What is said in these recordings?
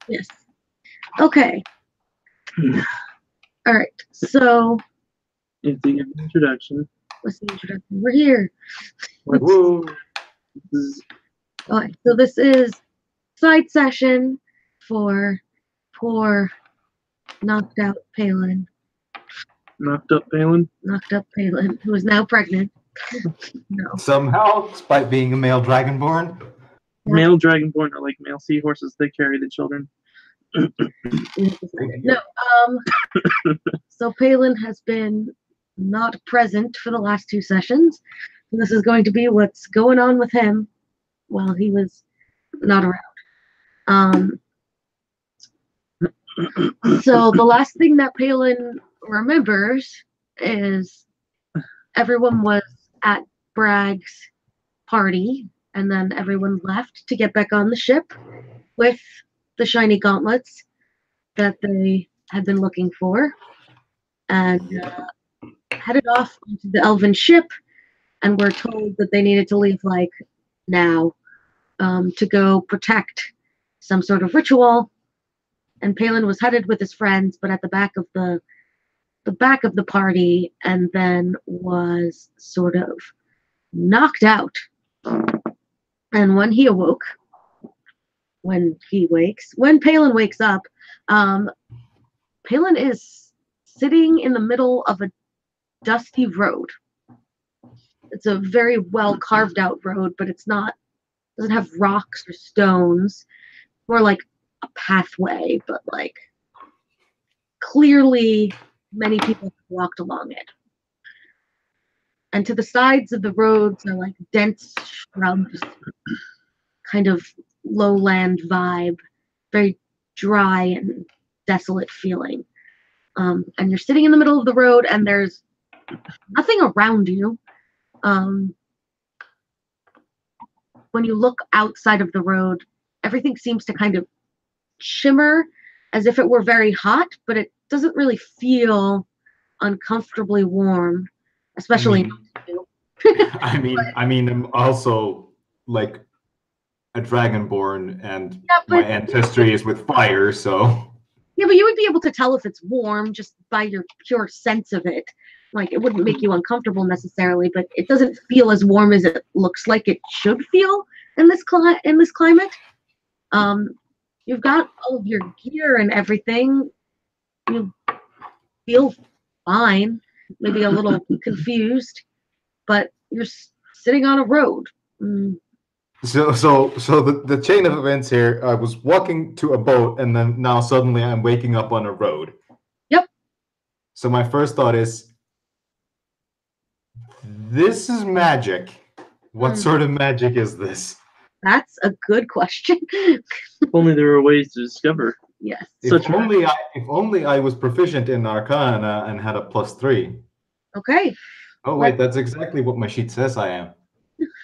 Yes. Okay. All right. So If you give an introduction. what's the introduction? We're here. Whoa. Okay. So this is side session for poor knocked out Palin. Knocked up Palin? Knocked up Palin, who is now pregnant. No. Somehow, despite being a male dragonborn. Yeah. Male dragonborn are like male seahorses. They carry the children. No. So Palin has been not present for the last 2 sessions. This is going to be what's going on with him while he was not around. So the last thing that Palin remembers is everyone was at Bragg's party, and then everyone left to get back on the ship with the shiny gauntlets that they had been looking for, and headed off onto the elven ship, and were told that they needed to leave like now to go protect some sort of ritual. And Palin was headed with his friends, but at the back of the party, and then was sort of knocked out. And when Palin wakes up, Palin is sitting in the middle of a dusty road. It's a very well carved out road, but doesn't have rocks or stones. More like a pathway, but like clearly many people have walked along it. And to the sides of the roads are like dense shrubs, kind of lowland vibe, very dry and desolate feeling. And you're sitting in the middle of the road, and there's nothing around you. When you look outside of the road, everything seems to kind of shimmer as if it were very hot, but it doesn't really feel uncomfortably warm, especially I mean, I'm also like a dragonborn, and my ancestry is with fire, so. Yeah, but you would be able to tell if it's warm just by your pure sense of it. Like, it wouldn't make you uncomfortable necessarily, but it doesn't feel as warm as it looks like it should feel in this climate. You've got all of your gear and everything. You feel fine, maybe a little confused, but you're sitting on a road. So the chain of events here, I was walking to a boat, and then now suddenly I'm waking up on a road. Yep. So my first thought is, this is magic. What sort of magic is this? That's a good question. If only there were ways to discover. Yes. If only I was proficient in Arcana and had a +3. Okay. Oh wait, that's exactly what my sheet says I am.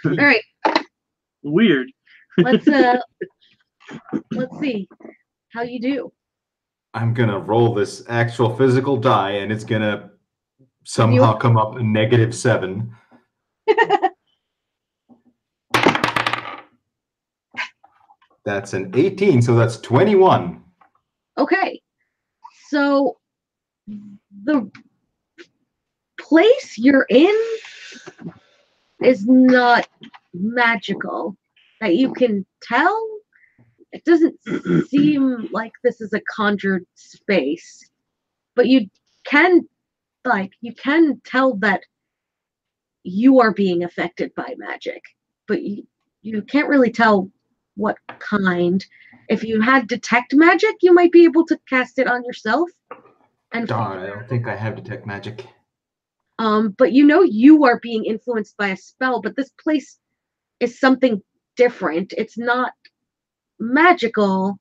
All right. Weird. Let's see how you do. I'm gonna roll this actual physical die, and it's gonna somehow come up a -7. That's an 18, so that's 21. Okay. So the place you're in is not magical that you can tell. It doesn't seem like this is a conjured space, but you can tell that you are being affected by magic, but you can't really tell what kind. If you had detect magic, you might be able to cast it on yourself. And darn, I don't think I have detect magic. But you are being influenced by a spell, but this place is something different. It's not magical,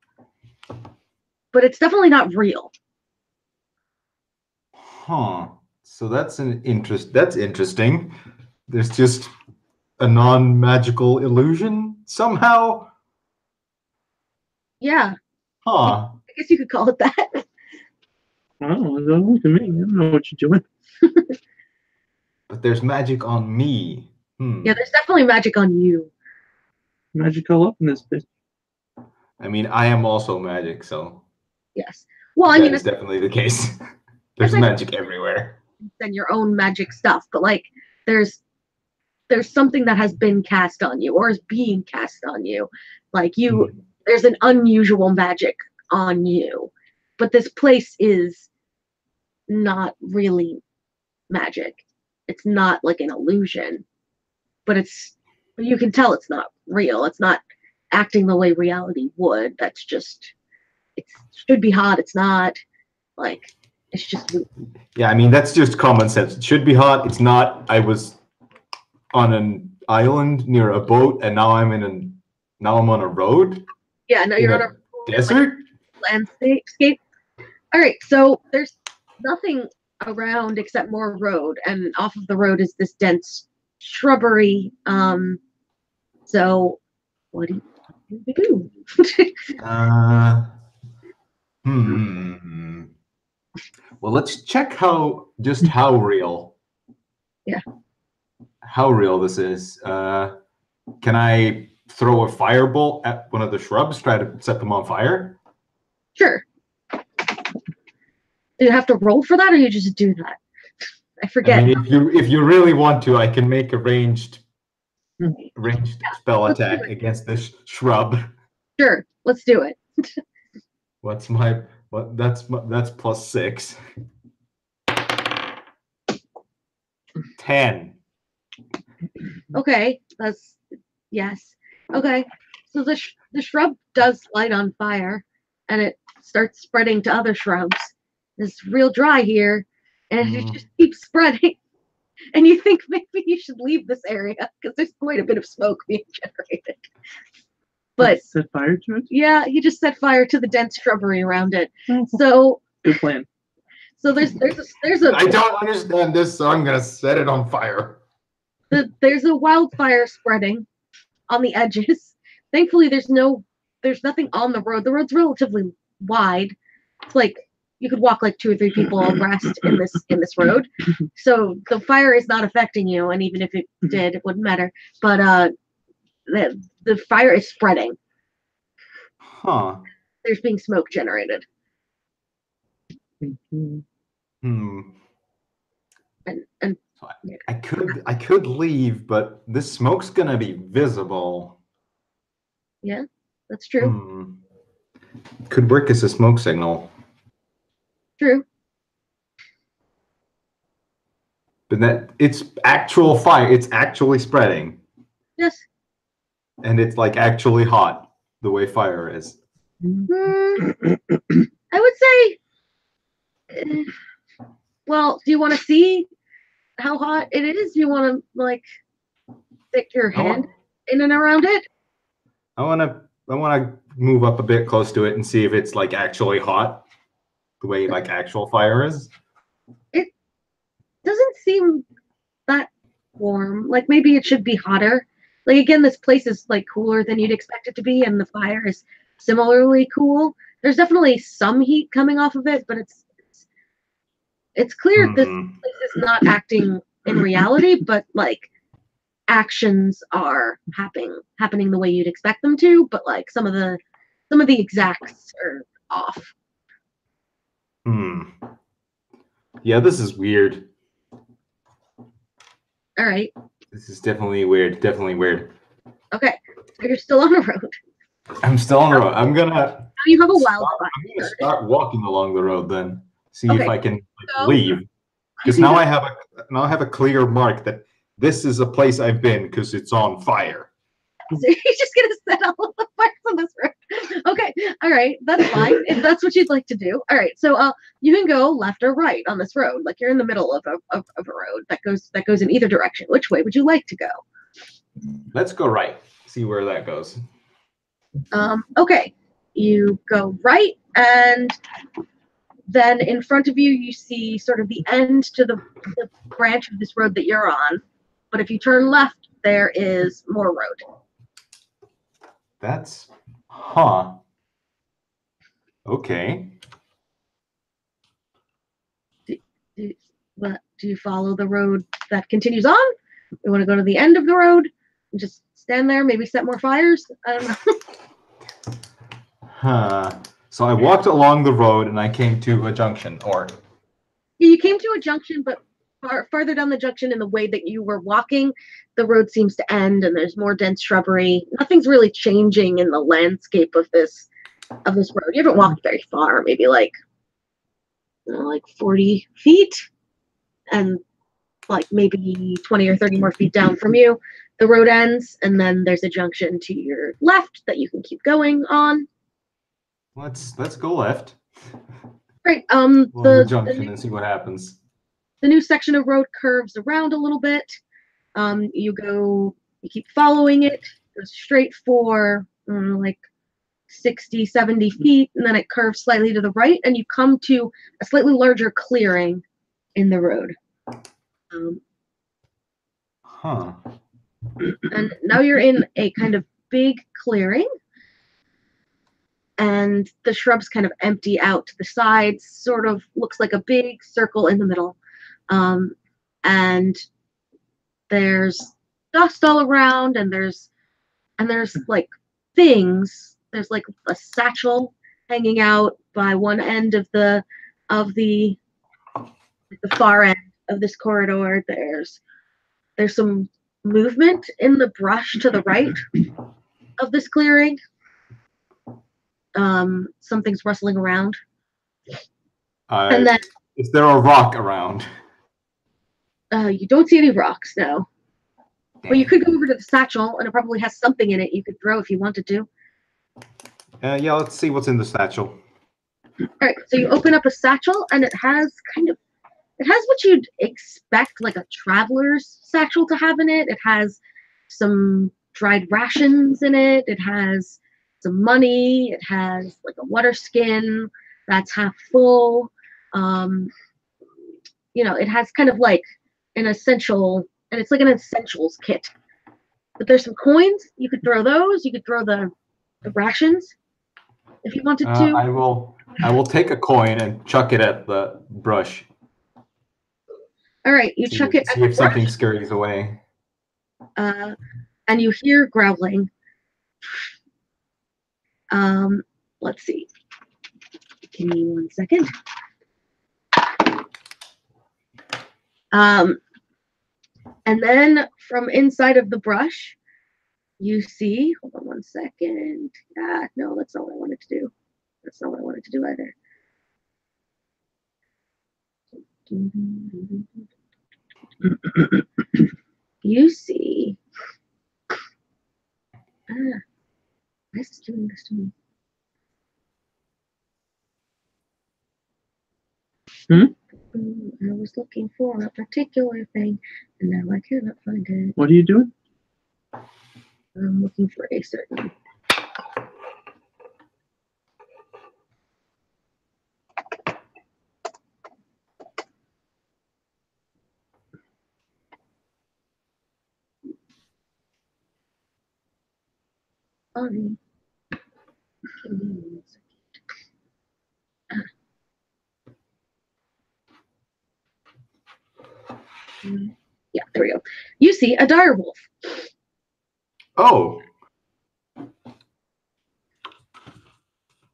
but it's definitely not real. Huh. So that's interesting. There's just a non-magical illusion somehow? Yeah. Huh. I guess you could call it that. Oh, don't look at me. I don't know what you're doing. But there's magic on me. Yeah, there's definitely magic on you. Magic all up in this bitch. I mean, I am also magic, so Yes. Well, I that mean, is definitely the case. as There's I magic everywhere. than your own magic stuff, but like there's something that has been cast on you or is being cast on you. Like there's an unusual magic on you. But this place is not really magic. It's not like an illusion, but you can tell it's not real. It's not acting the way reality would. That's just it should be hot. It's not. Like it's just weird. Yeah, I mean that's just common sense. It should be hot. It's not. I was on an island near a boat, and now I'm on a road. Yeah, no, you're on a desert landscape. All right, so there's nothing around except more road, and off of the road is this dense shrubbery. So what do you do? Well, let's check how real. Yeah. How real this is. Can I throw a firebolt at one of the shrubs, try to set them on fire? Sure. Do you have to roll for that, or you just do that? I forget. I mean, if you really want to, I can make a ranged spell attack against this shrub. Sure, let's do it. That's plus 6. 10. Okay, yes. Okay, so the shrub does light on fire, and it starts spreading to other shrubs. It's real dry here, and it just keeps spreading. And you think maybe you should leave this area because there's quite a bit of smoke being generated. But set fire to it? Yeah, he just set fire to the dense shrubbery around it. So good plan. So there's a I don't understand this, so I'm gonna set it on fire. There's a wildfire spreading on the edges. Thankfully, there's nothing on the road. The road's relatively wide. It's like you could walk like 2 or 3 people abreast in this road. So the fire is not affecting you, and even if it did, it wouldn't matter. But the fire is spreading. Huh. There's being smoke generated. And so I could leave, but this smoke's gonna be visible. Yeah, that's true. Could work as a smoke signal. True. But that it's actual fire. It's actually spreading. Yes. And it's like actually hot, the way fire is. I would say. Well, do you want to see how hot it is? Do you want to like stick your hand in and around it? I want to move up a bit close to it and see if it's like actually hot, the way like actual fire is. It doesn't seem that warm. Like maybe it should be hotter. Like again, this place is like cooler than you'd expect it to be, and the fire is similarly cool. There's definitely some heat coming off of it, but it's clear this place is not acting in reality, but like actions are happening the way you'd expect them to, but like some of the exacts are off. Yeah, this is weird. All right. This is definitely weird. Definitely weird. Okay, so you're still on the road. I'm still on the road. I'm gonna. Now you have a wildfire. I'm gonna start walking along the road then. See if I can so, leave. Because now I have a clear mark that this is a place I've been because it's on fire. So you're just gonna set all the fires on this road. Okay, all right, that's fine. If that's what you'd like to do. All right, so you can go left or right on this road. Like you're in the middle of a road that goes in either direction. Which way would you like to go? Let's go right. See where that goes. Okay, you go right, and then in front of you, you see sort of the end to the branch of this road that you're on. But if you turn left, there is more road. That's, okay. Do you follow the road that continues on? You want to go to the end of the road and just stand there, maybe set more fires? I don't know. Huh. So I walked along the road and I came to a junction, or You came to a junction, but farther down the junction in the way that you were walking, the road seems to end and there's more dense shrubbery. Nothing's really changing in the landscape of this road. You haven't walked very far, maybe like 40 feet, and like maybe 20 or 30 more feet down from you, the road ends, and then there's a junction to your left that you can keep going on. let's go left. Right. Along the junction and see what happens. The new section of road curves around a little bit. You keep following it, goes straight for like 60, 70 feet, and then it curves slightly to the right, and you come to a slightly larger clearing in the road. Huh. And now you're in a kind of big clearing, and the shrubs kind of empty out to the sides, sort of looks like a big circle in the middle. And there's dust all around, and there's like things. There's like a satchel hanging out by one end of the far end of this corridor. There's some movement in the brush to the right of this clearing. Something's rustling around. And then is there a rock around? You don't see any rocks, no. But you could go over to the satchel, and it probably has something in it you could throw if you wanted to. Yeah, let's see what's in the satchel. All right, so you open up a satchel, and it has what you'd expect, like a traveler's satchel to have in it. It has some dried rations in it. It has some money. It has like a water skin that's half full. It has kind of like an essential, and it's like an essentials kit. But there's some coins. You could throw those. You could throw the rations if you wanted to. I will take a coin and chuck it at the brush. All right, you chuck it at the brush. See if something scurries away. And you hear growling. Let's see. Give me 1 second. And then from inside of the brush, you see, hold on 1 second. No, that's not what I wanted to do. That's not what I wanted to do either. You see, why is this doing this to me? I was looking for a particular thing, and now I cannot find it. What are you doing? I'm looking for a certain. Yeah, there we go. You see a dire wolf. Oh.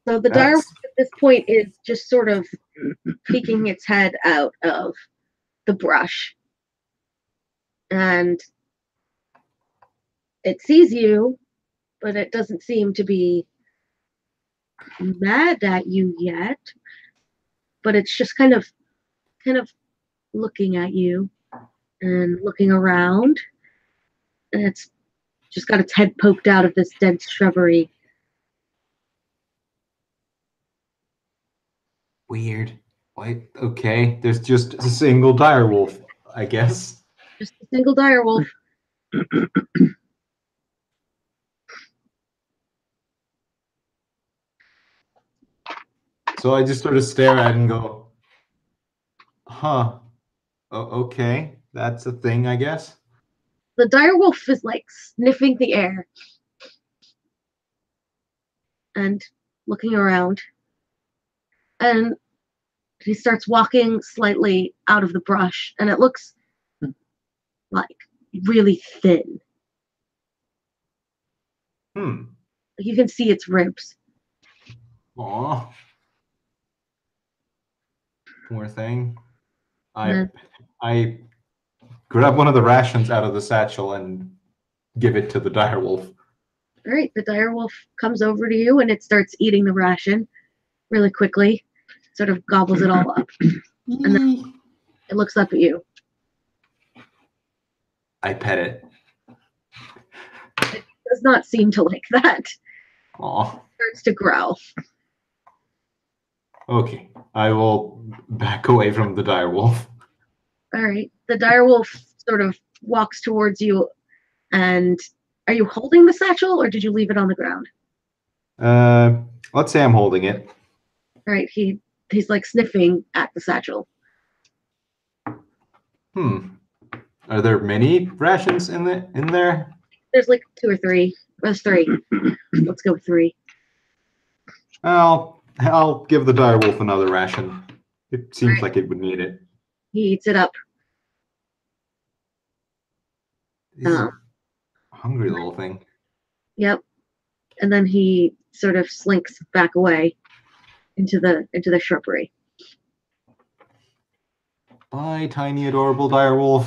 So the dire wolf at this point is just sort of peeking its head out of the brush. And it sees you, but it doesn't seem to be mad at you yet. But it's just kind of looking at you and looking around. And it's just got its head poked out of this dense shrubbery. Weird. Wait, okay. There's just a single dire wolf, I guess. Just a single dire wolf. So I just sort of stare at it and go, huh. Okay. That's a thing, I guess. The dire wolf is like sniffing the air and looking around. And he starts walking slightly out of the brush, and it looks like really thin. You can see its ribs. Aw. Poor thing. Yeah. I grab one of the rations out of the satchel and give it to the direwolf. All right, the direwolf comes over to you and it starts eating the ration really quickly, sort of gobbles it all up. And then it looks up at you. I pet it. It does not seem to like that. Aw. It starts to growl. Okay, I will back away from the direwolf. All right, the direwolf sort of walks towards you. And are you holding the satchel or did you leave it on the ground? Let's say I'm holding it. All right, he's like sniffing at the satchel. Are there many rations in there? There's like 2 or 3. There's 3. Let's go with 3. I'll give the direwolf another ration. It seems like it would need it. He eats it up. He's a hungry little thing. Yep. And then he sort of slinks back away into the shrubbery. Bye, tiny, adorable direwolf.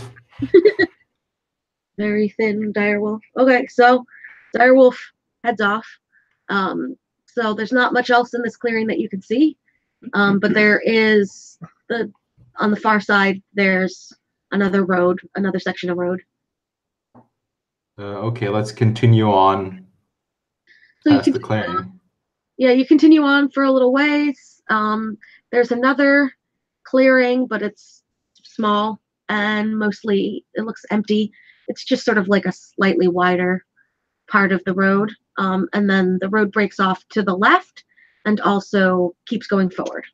Very thin direwolf. Okay, so direwolf heads off. So there's not much else in this clearing that you can see. But there is on the far side, there's another section of road. Okay, let's continue on past the clearing. Yeah, you continue on for a little ways. There's another clearing, but it's small and mostly it looks empty. It's just sort of like a slightly wider part of the road. And then the road breaks off to the left and also keeps going forward.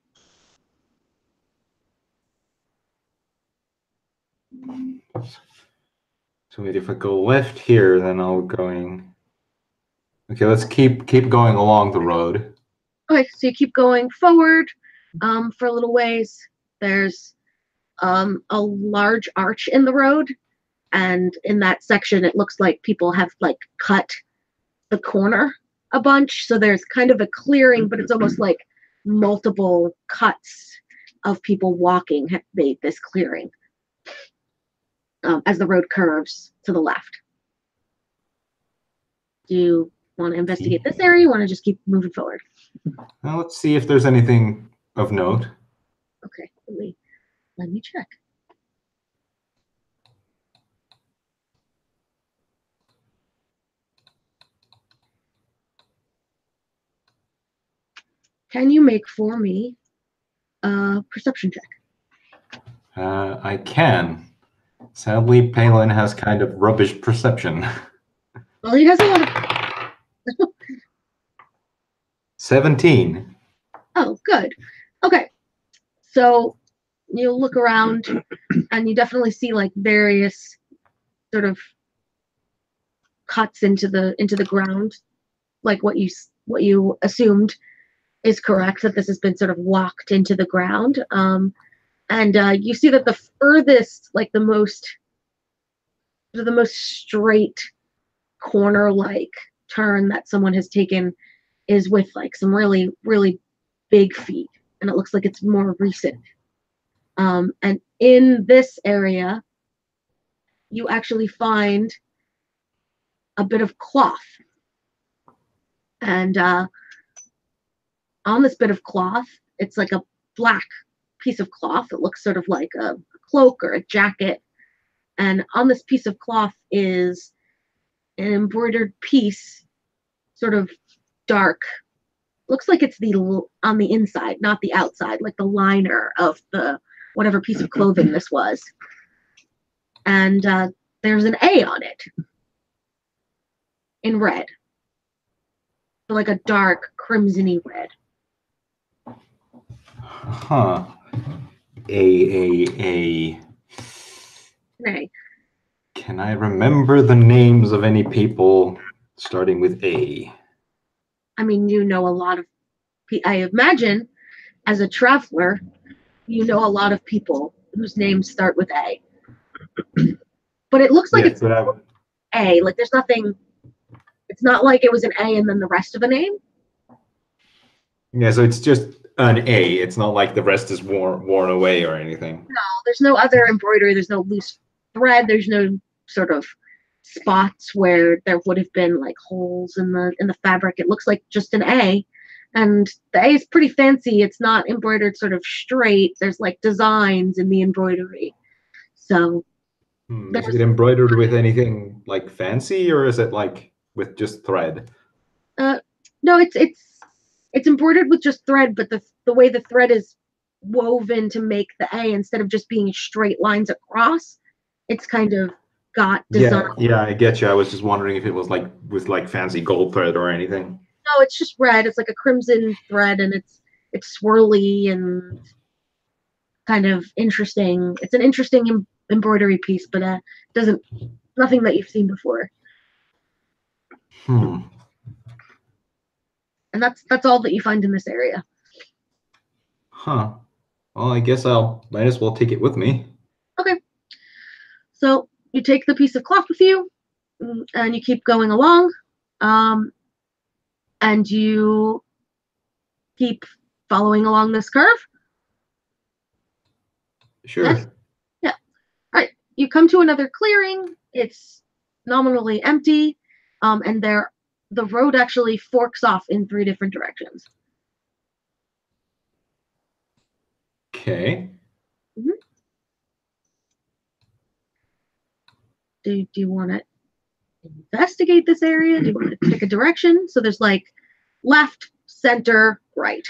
So wait, if I go left here, then I'll going. Okay, let's keep going along the road. Okay, so you keep going forward for a little ways. There's a large arch in the road, and in that section, it looks like people have like cut the corner a bunch. So there's kind of a clearing, but it's almost like multiple cuts of people walking have made this clearing as the road curves to the left. Do you want to investigate this area? You want to just keep moving forward? Well, let's see if there's anything of note. Okay, let me check. Can you make for me a perception check? I can. Sadly, Palin has kind of rubbish perception. Well, he has a lot of... 17. Oh, good. Okay. So you look around and you definitely see like various sort of cuts into the ground, like what you assumed is correct, that this has been sort of walked into the ground. And you see that the furthest, like the most straight corner-like turn that someone has taken is with like some really, really big feet, and it looks like it's more recent. And in this area, you actually find a bit of cloth. And on this bit of cloth, it's like a black piece of cloth. It looks sort of like a cloak or a jacket. And on this piece of cloth is an embroidered piece, sort of dark. Looks like it's on the inside, not the outside, like the liner of the whatever piece of clothing this was. And there's an A on it in red. So like a dark crimson-y red. Huh. A. Okay. Can I remember the names of any people starting with A? I mean, you know a lot of I imagine as a traveler, you know a lot of people whose names start with A. But it looks like it's A. Like there's nothing, it's not like it was an A and then the rest of a name. Yeah, so it's just an A. It's not like the rest is worn away or anything. No, there's no other embroidery. There's no loose thread. There's no sort of spots where there would have been like holes in the fabric. It looks like just an A, and the A is pretty fancy. It's not embroidered sort of straight. There's like designs in the embroidery. So Is it embroidered with anything like fancy, or is it like with just thread? no, it's embroidered with just thread, but the way the thread is woven to make the A, instead of just being straight lines across, it's kind of got design. Yeah, I get you. I was just wondering if it was like with like fancy gold thread or anything. No, it's just red. It's like a crimson thread, and it's swirly and kind of interesting. It's an interesting embroidery piece, but doesn't nothing that you've seen before. Hmm. And that's all that you find in this area. Huh. Well, I guess I'll might as well take it with me. Okay. So you take the piece of cloth with you, and you keep going along, and you keep following along this curve. Sure. Yes? Yeah. All right. You come to another clearing. It's nominally empty, and the road actually forks off in 3 different directions. Okay. Mm-hmm. Do you want to investigate this area? Do you want to pick a direction? So there's like left, center, right.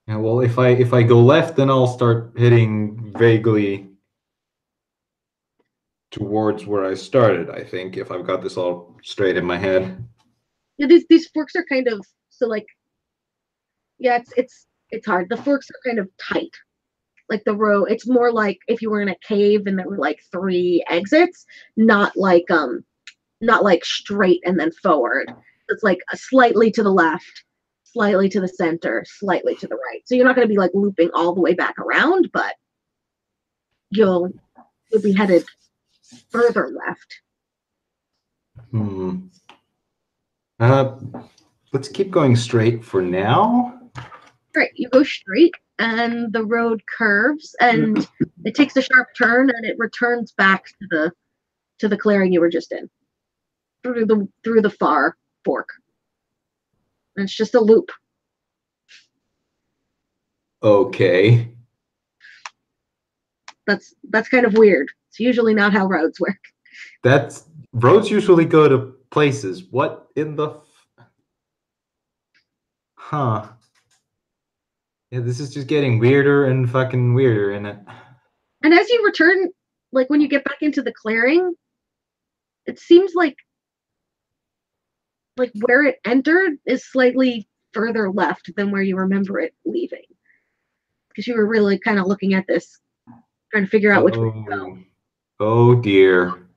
Yeah, well, if I go left, then I'll start heading vaguely towards where I started, I think, if I've got this all straight in my head. Yeah, these forks are kind of, so like, yeah, it's hard. The forks are kind of tight. Like the row, it's more like if you were in a cave and there were like 3 exits, not like straight and then forward. It's like a slightly to the left, slightly to the center, slightly to the right. So you're not going to be like looping all the way back around, but you'll be headed further left. Let's keep going straight for now. Right, you go straight, and the road curves, and it takes a sharp turn, and it returns back to the clearing you were just in, through the far fork. And it's just a loop. Okay. That's kind of weird. It's usually not how roads work. Roads usually go to places. What in the Huh. Yeah, this is just getting weirder and fucking weirder, isn't it? And as you return, like when you get back into the clearing, it seems like where it entered is slightly further left than where you remember it leaving. Because you were really kind of looking at this, trying to figure out which way to go. Oh dear.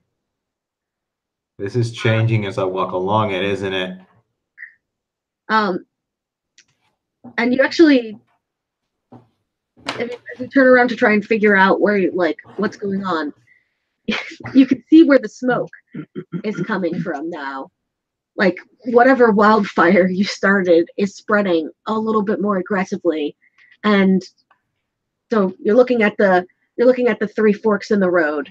This is changing as I walk along it, isn't it? And you actually, if you turn around to try and figure out where, what's going on, you can see where the smoke is coming from now. Like whatever wildfire you started is spreading a little bit more aggressively, and so you're looking at the 3 forks in the road,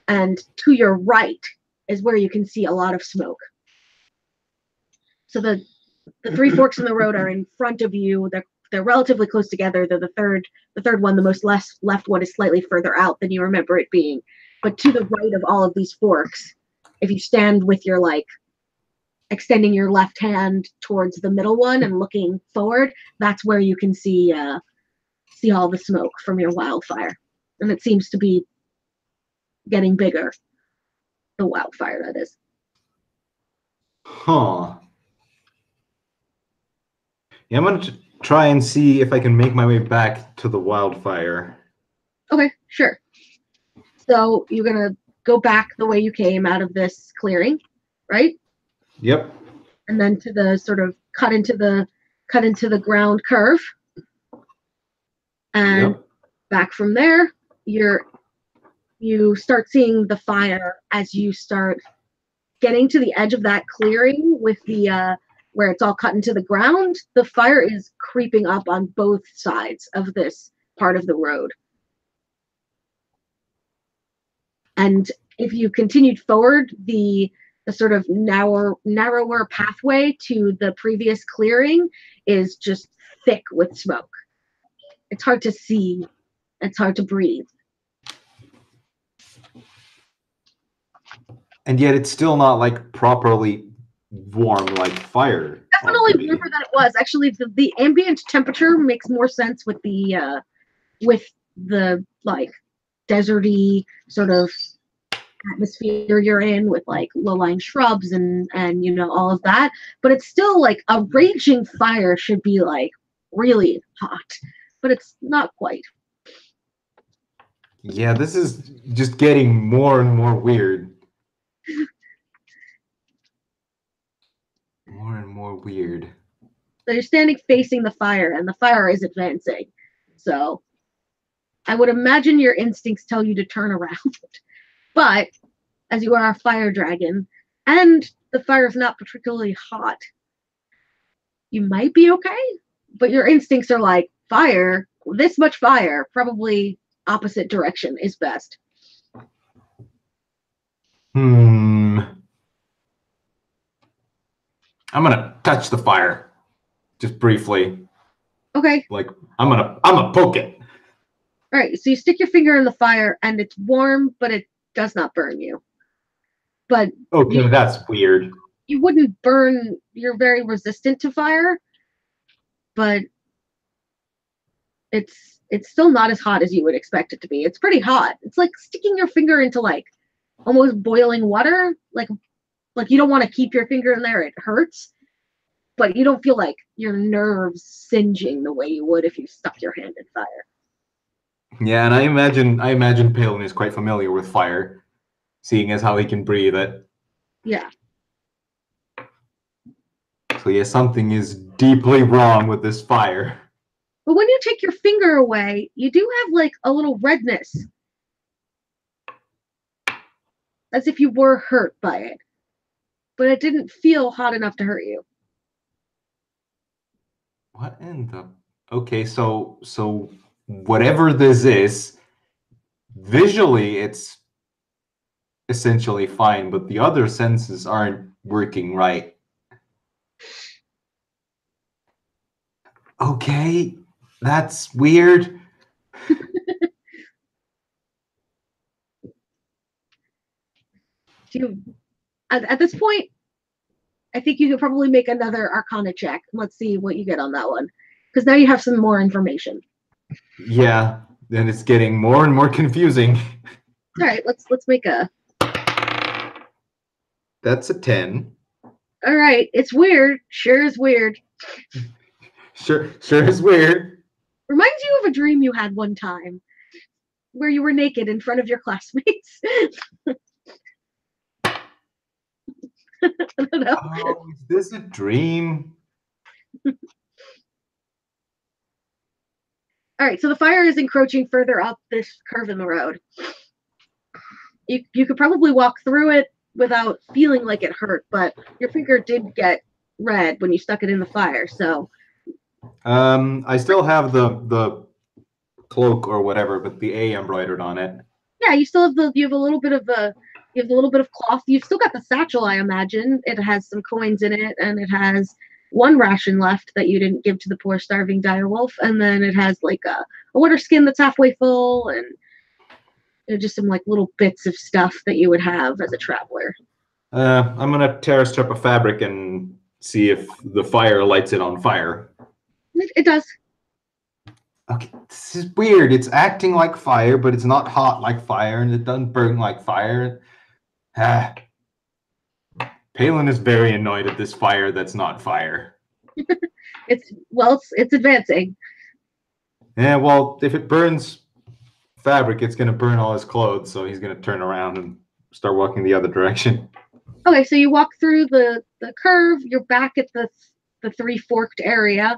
and to your right is where you can see a lot of smoke. So the 3 forks in the road are in front of you. They're relatively close together. They're the third one. The most left one is slightly further out than you remember it being. But to the right of all of these forks, if you stand with your extending your left hand towards the middle one and looking forward, that's where you can see all the smoke from your wildfire. And it seems to be getting bigger. The wildfire, that is. Huh. Yeah, I'm gonna try and see if I can make my way back to the wildfire. Okay, sure. So you're gonna go back the way you came out of this clearing, right? Yep. And then to the sort of cut into the ground curve. And back from there, you start seeing the fire as you start getting to the edge of that clearing with the where it's all cut into the ground, the fire is creeping up on both sides of this part of the road. And if you continued forward, the sort of narrower pathway to the previous clearing is just thick with smoke. It's hard to see. It's hard to breathe. And yet it's still not like properly warm like fire. Definitely warmer than it was. Actually, the ambient temperature makes more sense with the like deserty sort of atmosphere you're in, with like low-lying shrubs and you know, all of that. But it's still like a raging fire should be like really hot, but it's not quite. Yeah, this is just getting more and more weird. More and more weird. So you're standing facing the fire, and the fire is advancing. So I would imagine your instincts tell you to turn around. But as you are a fire dragon, and the fire is not particularly hot, you might be okay. But your instincts are like, fire, this much fire, probably opposite direction is best. I'm gonna touch the fire, just briefly. Okay. Like I'm gonna poke it. All right. So you stick your finger in the fire, and it's warm, but it does not burn you. But okay, that's weird. You wouldn't burn. You're very resistant to fire, but it's still not as hot as you would expect it to be. It's pretty hot. It's like sticking your finger into like almost boiling water. Like you don't want to keep your finger in there. It hurts, but you don't feel like your nerves singeing the way you would if you stuck your hand in fire. Yeah, and I imagine Palin is quite familiar with fire, seeing as how he can breathe it. Yeah. So yeah, something is deeply wrong with this fire. But when you take your finger away, you do have like a little redness. As if you were hurt by it. But it didn't feel hot enough to hurt you. What in the... Okay, so whatever this is, visually it's essentially fine, but the other senses aren't working right. Okay, that's weird. At this point, I think you could probably make another Arcana check. Let's see what you get on that one, because now you have some more information. Yeah, then it's getting more and more confusing. All right, let's make a... That's a 10. All right, it's weird. Sure is weird. Sure is weird. Reminds you of a dream you had one time where you were naked in front of your classmates. I don't know. Oh, is this a dream? All right, so the fire is encroaching further up this curve in the road. You could probably walk through it without feeling like it hurt, but your finger did get red when you stuck it in the fire, so... I still have the cloak or whatever, but the A embroidered on it. Yeah, you still have you have a little bit of cloth. You've still got the satchel, I imagine. It has some coins in it, and it has one ration left that you didn't give to the poor starving direwolf, and then it has like a water skin that's halfway full, and just some like little bits of stuff that you would have as a traveler. I'm gonna tear a strip of fabric and see if the fire lights it on fire. It does. Okay, this is weird. It's acting like fire, but it's not hot like fire, and it doesn't burn like fire. Palin is very annoyed at this fire that's not fire. It's advancing. Yeah, well, if it burns fabric, it's gonna burn all his clothes, so he's gonna turn around and start walking the other direction. Okay, so you walk through the curve. You're back at the three forked area.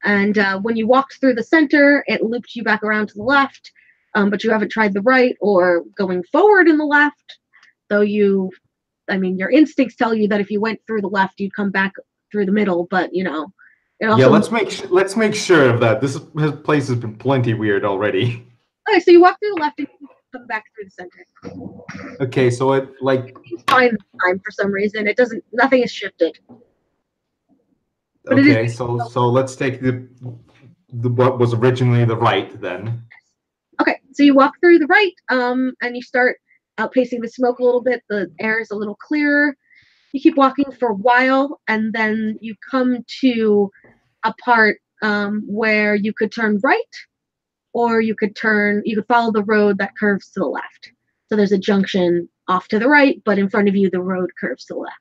And when you walked through the center, it looped you back around to the left, but you haven't tried the right or going forward in the left, though you I mean, your instincts tell you that if you went through the left, you'd come back through the middle, but you know, it also. Yeah, let's make sure of that. This place has been plenty weird already. Okay, so you walk through the left and you come back through the center. Okay, so it like. It's fine this time for some reason. It doesn't. Nothing has shifted. But Okay, so let's take the what was originally the right then. Okay, so you walk through the right, and you start outpacing the smoke a little bit. The air is a little clearer. You keep walking for a while, and then you come to a part where you could turn right, or you could follow the road that curves to the left. So there's a junction off to the right, but in front of you, the road curves to the left.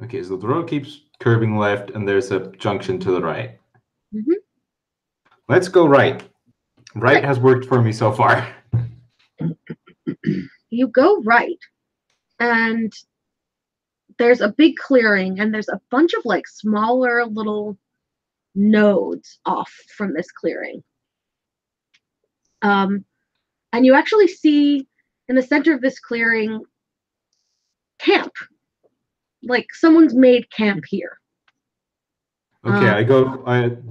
Okay, so the road keeps curving left, and there's a junction to the right. Mm-hmm. Let's go right. Right has worked for me so far. You go right, and there's a big clearing, and there's a bunch of like smaller little nodes off from this clearing. And you actually see in the center of this clearing camp. Like someone's made camp here. Okay,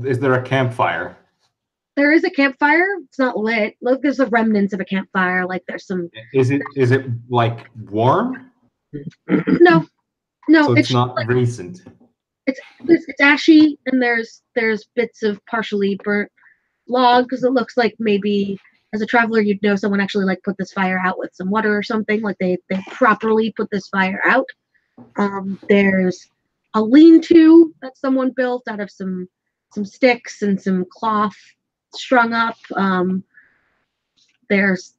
is there a campfire? There is a campfire. It's not lit. Look, there's the remnants of a campfire. Like there's some. Is it like warm? No, So it's not like, recent. It's ashy, and there's bits of partially burnt logs. It looks like maybe as a traveler you'd know someone actually like put this fire out with some water or something. Like they properly put this fire out. There's a lean-to that someone built out of some sticks and some cloth strung up. There's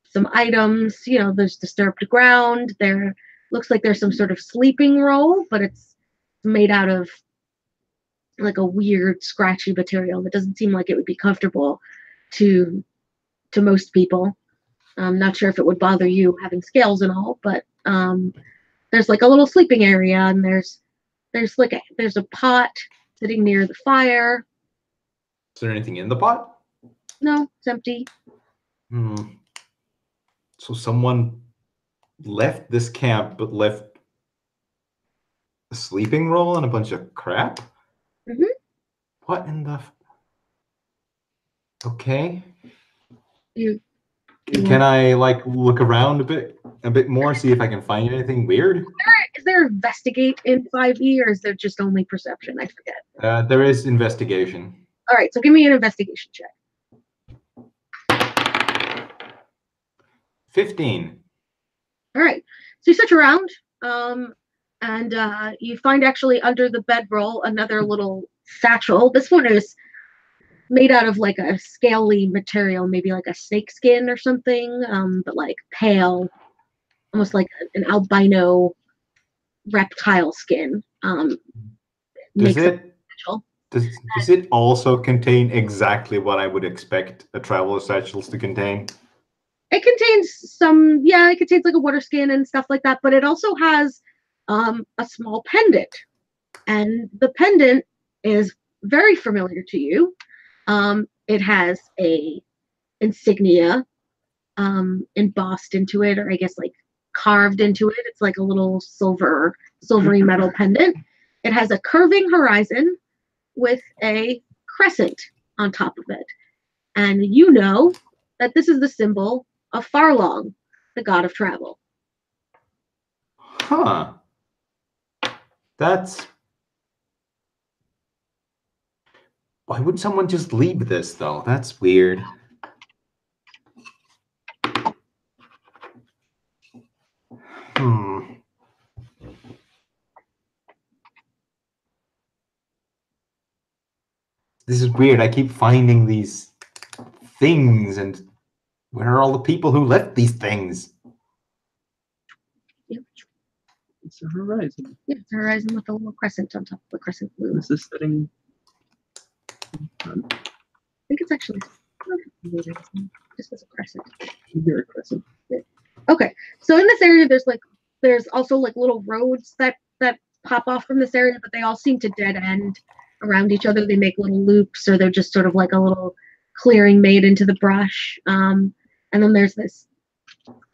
some items, you know, there's disturbed ground. There looks like there's some sort of sleeping roll, but it's made out of like a weird scratchy material that doesn't seem like it would be comfortable to most people. I'm not sure if it would bother you having scales and all, but there's like a little sleeping area, and there's a pot sitting near the fire. Is there anything in the pot? No, it's empty. So someone left this camp, but left a sleeping roll and a bunch of crap? Mm-hmm. What in the... Okay. Can I like look around a bit more, see if I can find anything weird? Is there investigate in 5e, or is there just only perception? I forget. There is investigation. All right, so give me an investigation check. 15. All right, so you search around, and you find actually under the bedroll another little satchel. This one is made out of like a scaly material, maybe like a snake skin or something, but like pale, almost like an albino reptile skin. Does it also contain exactly what I would expect a traveler satchel to contain? It contains it contains like a water skin and stuff like that, but it also has a small pendant, and the pendant is very familiar to you. It has a insignia embossed into it, or I guess like carved into it. It's like a little silvery metal pendant. It has a curving horizon with a crescent on top of it. And you know that this is the symbol of Farlong, the god of travel. Huh. That's... Why would someone just leave this, though? That's weird. This is weird. I keep finding these things, and where are all the people who left these things? It's a horizon. Yeah, it's a horizon with a little crescent on top of the crescent blue. This is setting. I think it's actually just as a crescent. You're a crescent. Okay, so in this area, there's also like little roads that pop off from this area, but they all seem to dead end around each other. They make little loops, or they're just sort of like a little clearing made into the brush. And then there's this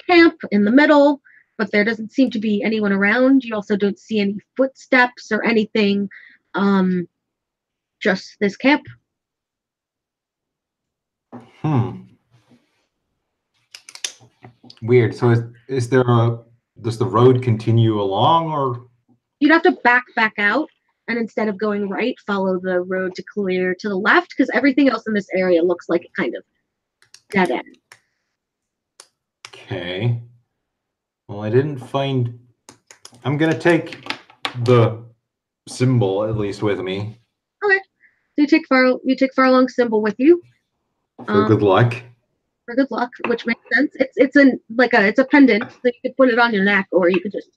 camp in the middle, but there doesn't seem to be anyone around. You also don't see any footsteps or anything. Just this camp. Weird. So is there does the road continue along, or? You'd have to back out, and instead of going right, follow the road to clear to the left, because everything else in this area looks like a kind of dead end. Okay. Well, I didn't find. I'm gonna take the symbol at least with me. Okay. So you take Farlong's symbol with you. For good luck. For good luck, which makes sense. It's a pendant, so you could put it on your neck, or you could just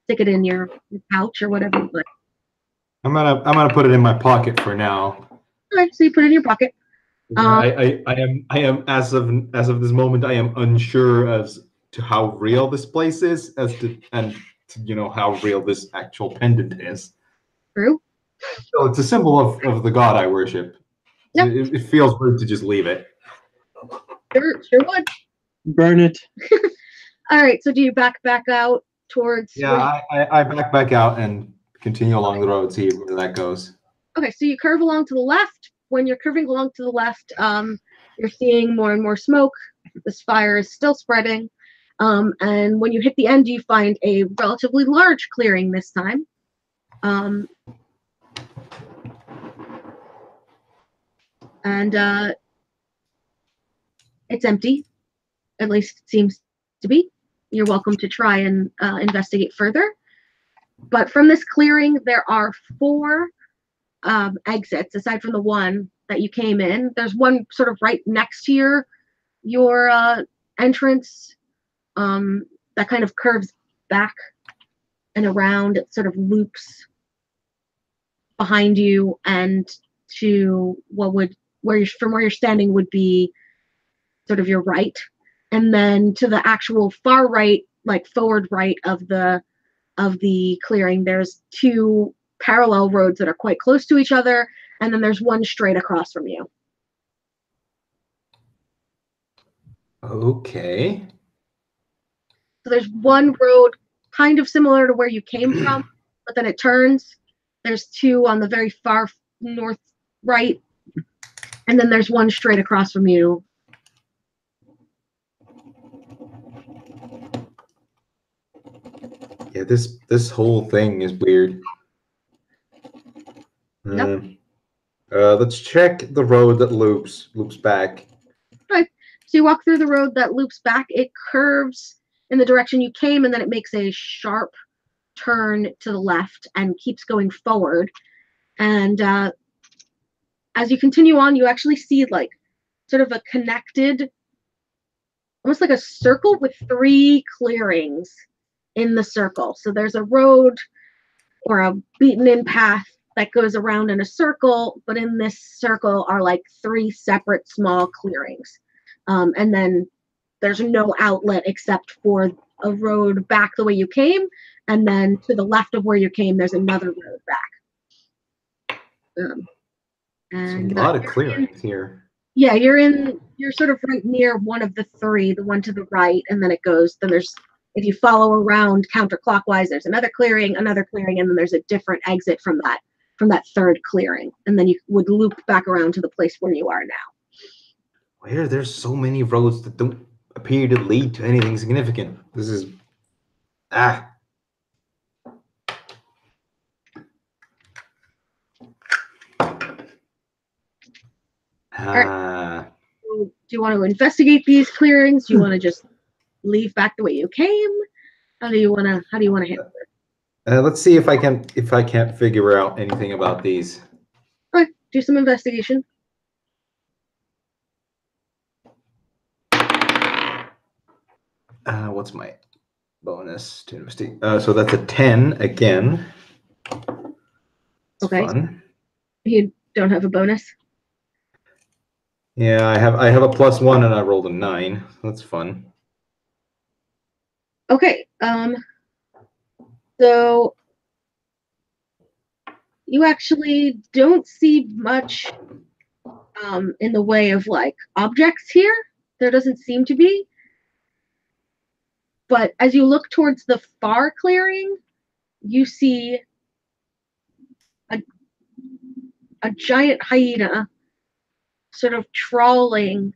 stick it in your pouch or whatever. But I'm gonna put it in my pocket for now. okay, so you put it in your pocket. I am as of this moment I am unsure as to how real this place is, how real this actual pendant is. True. So it's a symbol of the god I worship. Yep. It feels rude to just leave it. Sure would. Burn it. All right. So do you back out towards? Yeah, I back out and continue along the road, see where that goes. Okay, so you curve along to the left. When you're curving along to the left, you're seeing more and more smoke. This fire is still spreading. And when you hit the end, you find a relatively large clearing this time. And it's empty. At least it seems to be. You're welcome to try and investigate further. But from this clearing, there are 4 exits, aside from the one that you came in. There's one sort of right next to your entrance that kind of curves back and around. It sort of loops behind you and to from where you're standing would be sort of your right, and then to the actual far right, like forward right of the clearing, there's 2 parallel roads that are quite close to each other, and then there's one straight across from you. Okay. So there's one road kind of similar to where you came from, but then it turns. There's 2 on the very far north right, and then there's one straight across from you. Yeah, this whole thing is weird. Yep. Let's check the road that loops back. Okay. So you walk through the road that loops back. It curves in the direction you came, and then it makes a sharp turn to the left and keeps going forward. And as you continue on, you actually see like sort of a connected, almost like a circle with 3 clearings in the circle. So there's a road or a beaten-in path that goes around in a circle, but in this circle are like 3 separate small clearings. And then there's no outlet except for a road back the way you came, and then to the left of where you came, there's another road back. And a lot of clearings here. Yeah, you're sort of right near one of the 3, the one to the right, and then there's, if you follow around counterclockwise, there's another clearing, and then there's a different exit from that 3rd clearing, and then you would loop back around to the place where you are now. Where there's so many roads that don't appear to lead to anything significant. This is Right. Do you want to investigate these clearings? Do you want to just leave back the way you came? How do you want to handle it? Let's see if I can't figure out anything about these. All right, do some investigation. What's my bonus to investigate? So that's a 10 again. That's okay. Fun. You don't have a bonus? Yeah, I have a +1 and I rolled a 9. That's fun. Okay. So you actually don't see much in the way of like objects here. there doesn't seem to be. But as you look towards the far clearing, you see a giant hyena sort of trawling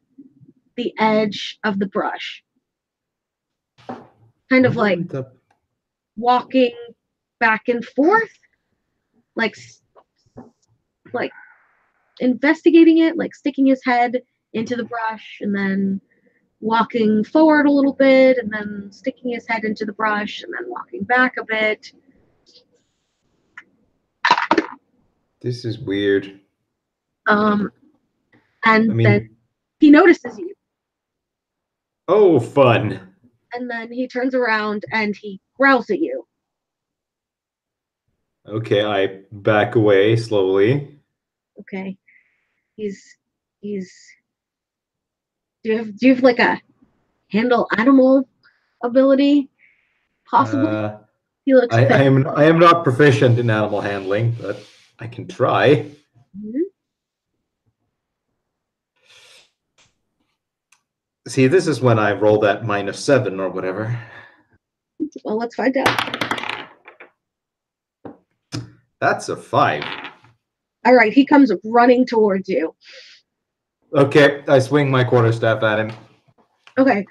the edge of the brush. Kind of like walking back and forth, like investigating it, like sticking his head into the brush and then walking forward a little bit and then sticking his head into the brush and then walking back a bit. This is weird. And I mean, then he notices you. Oh, fun. And then he turns around and he growls at you. Okay, I back away slowly. Okay. He's do you have like a handle animal ability? Possibly. He looks I am not proficient in animal handling, but I can try. Mm-hmm. See, this is when I roll that -7 or whatever. Well, let's find out. That's a 5. All right, he comes running towards you. Okay, I swing my quarterstaff at him. Okay.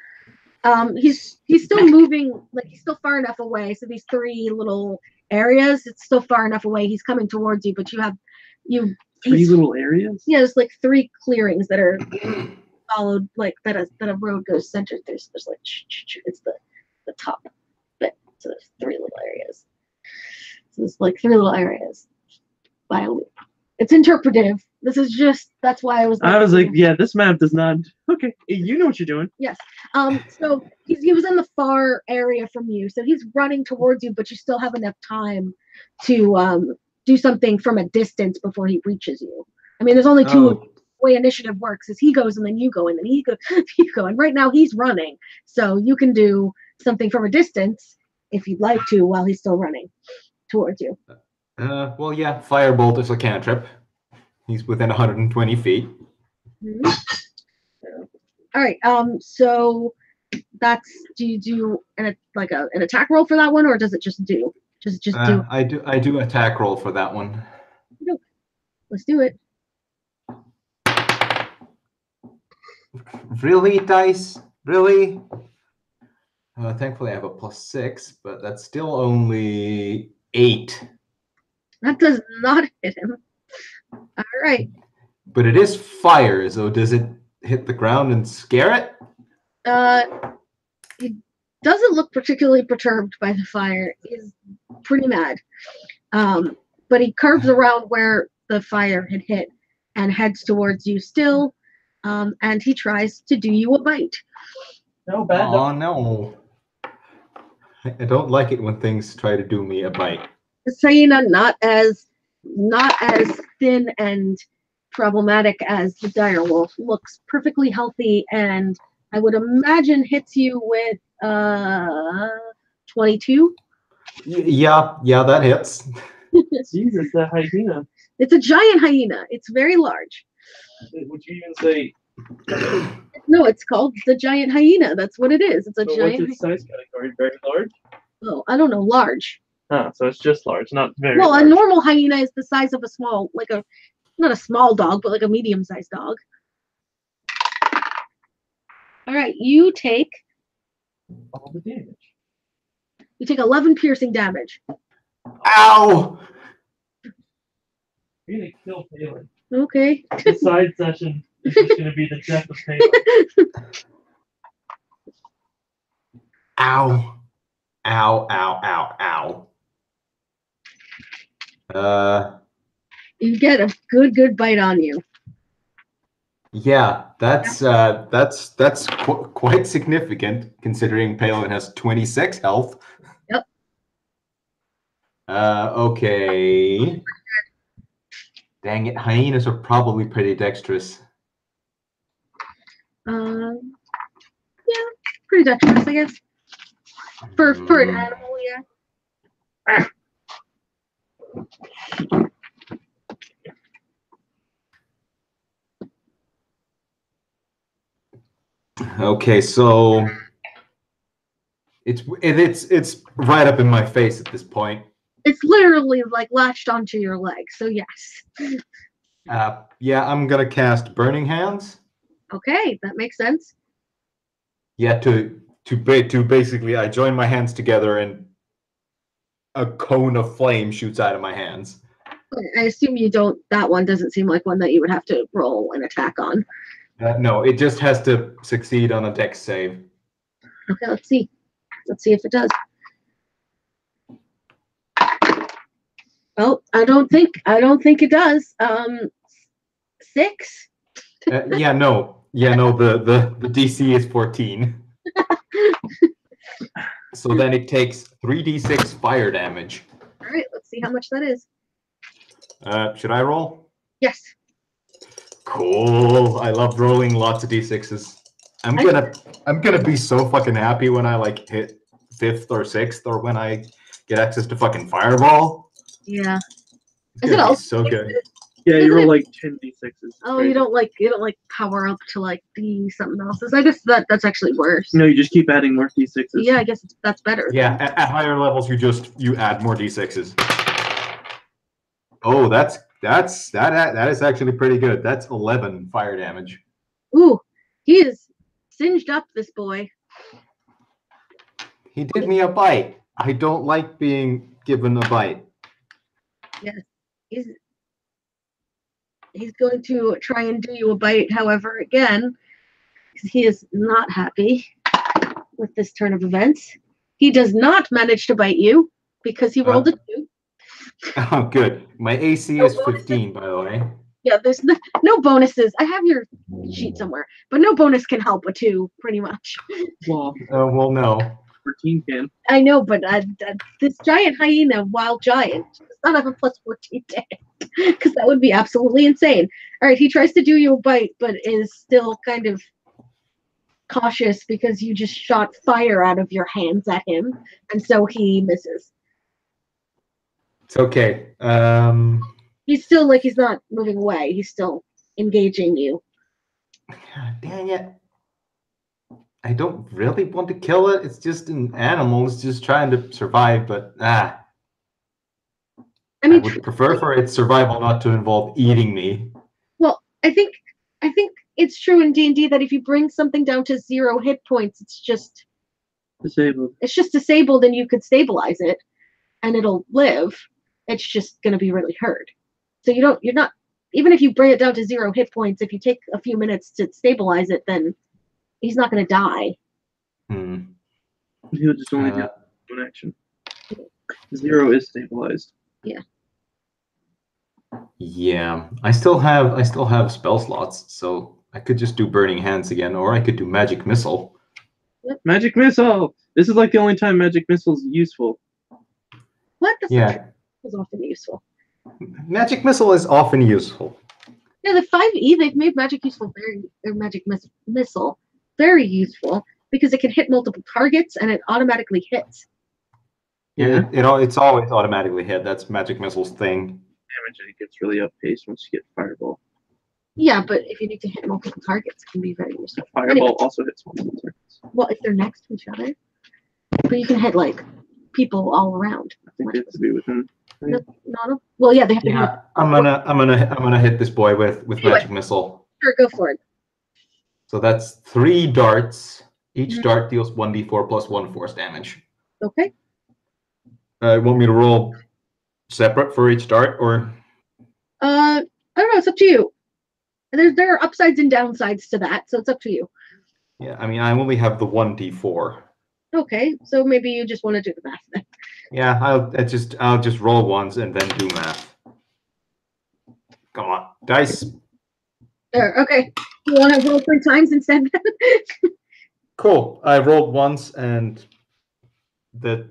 He's still moving, like he's still far enough away. So these 3 little areas, it's still far enough away. He's coming towards you, but you 3 little areas? Yeah, there's like 3 clearings that are followed, like that a road goes centered. There's like it's the top bit. So there's 3 little areas. So there's like 3 little areas by a loop. It's interpretive. That's why I was like, yeah, this map does not. Okay, you know what you're doing. Yes. So he was in the far area from you, so he's running towards you, but you still have enough time to do something from a distance before he reaches you. I mean, there's only 2 way initiative works: is he goes and then you go, and then you go. And right now he's running, so you can do something from a distance if you'd like to while he's still running towards you. Well, yeah, Firebolt is a cantrip. He's within 120 feet. Mm-hmm. All right. So that's. Do you do an attack roll for that one, or does it just do? Just do. I do attack roll for that one. Nope. Let's do it. Really, dice? Really? Thankfully, I have a +6, but that's still only 8. That does not hit him. All right. But it is fire, so does it hit the ground and scare it? He doesn't look particularly perturbed by the fire. He's pretty mad. But he curves around where the fire had hit and heads towards you still. And he tries to do you a bite. No, bad. Oh, no. I don't like it when things try to do me a bite. The hyena not as thin and problematic as the direwolf, looks perfectly healthy, and I would imagine hits you with 22. Yeah, that hits. Jesus, that hyena. It's a giant hyena. It's very large. Would you even say? No, it's called the giant hyena. That's what it is. It's a giant. What's its size category? Very large. Oh, I don't know. Large. So it's just large, not very. Well, large. a normal hyena is the size of a small, not a small dog, but like a medium-sized dog. All right, you take all the damage. You take 11 piercing damage. Ow! You're gonna kill Palin. Okay. The side session is just gonna be the death of Palin. Ow. Ow, ow, ow, ow. You get a good bite on you. Yeah, that's quite significant considering Palin has 26 health. Yep. Okay. Dang it, hyenas are probably pretty dexterous. Yeah, pretty dexterous, I guess. For an animal, yeah. Okay, so it's right up in my face at this point. It's literally like latched onto your leg, so yes. Yeah, I'm gonna cast Burning Hands. Okay, that makes sense. Yeah, to basically, I join my hands together and a cone of flame shoots out of my hands. I assume you don't. That one doesn't seem like one that you would have to roll an attack on. No, it just has to succeed on a dex save. Okay, let's see. Let's see if it does. Oh, I don't think it does. 6. Yeah, no. The DC is 14. So then it takes 3d6 fire damage. All right, let's see how much that is. Should I roll? Yes. Cool. I love rolling lots of d6s. I'm gonna be so fucking happy when I like hit 5th or 6th, or when I get access to fucking fireball. Yeah. It's gonna be so good. Yeah, you roll like 10 d6s. Oh, you don't like power up to like D something else's. I guess that's actually worse. No, you just keep adding more d6s. Yeah, I guess that's better. Yeah, at higher levels you add more d6s. Oh, that is actually pretty good. That's 11 fire damage. Ooh, he is singed up, this boy. He did me a bite. I don't like being given a bite. Yes, he's going to try and do you a bite, however, again, because he is not happy with this turn of events. He does not manage to bite you because he rolled a 2. Oh, good. My AC is 15, by the way. Yeah, there's no bonuses. I have your sheet somewhere, but no bonus can help a 2, pretty much. Well, Well, no. 14 can. I know, but this giant hyena, wild giant, does not have a plus 14 to hit, because that would be absolutely insane. All right, he tries to do you a bite, but is still kind of cautious because you just shot fire out of your hands at him, and so he misses. It's okay. He's still he's not moving away. He's still engaging you. God dang it. I don't really want to kill it. It's just an animal. It's just trying to survive, but I would prefer for its survival not to involve eating me. Well, I think it's true in D&D that if you bring something down to 0 hit points, it's just disabled. It's just disabled, and you could stabilize it, and it'll live. It's just going to be really hurt. So you're not, even if you bring it down to 0 hit points, if you take a few minutes to stabilize it, then he's not going to die. He'll just only do one action. 0 is stabilized. Yeah. Yeah, I still have spell slots, so I could just do Burning Hands again, or I could do Magic Missile. Yep. Magic Missile! This is like the only time Magic Missile is useful. What? Yeah. Is often useful. Magic Missile is often useful. Yeah, the 5e, they've made Magic Missile very useful because it can hit multiple targets and it automatically hits. Yeah, it's always automatically hit. That's Magic Missile's thing. Damage, and it gets really outpaced once you get Fireball. Yeah, but if you need to hit multiple targets, it can be very useful. Fireball also hits multiple targets. Well, if they're next to each other. But you can hit people all around. I think they have to be within. No. Well, yeah, they have to be. I'm gonna hit this boy with Magic Missile. Sure, go for it. So that's 3 darts. Each dart deals 1d4 plus 1 force damage. Okay. Want me to roll separate for each dart, or? I don't know. It's up to you. There are upsides and downsides to that, so it's up to you. Yeah, I mean, I only have the 1d4. Okay, so maybe you just want to do the math then. Yeah, I'll just roll once and then do math. Come on, dice. There. Okay. You want to roll 3 times instead? Cool. I rolled once and it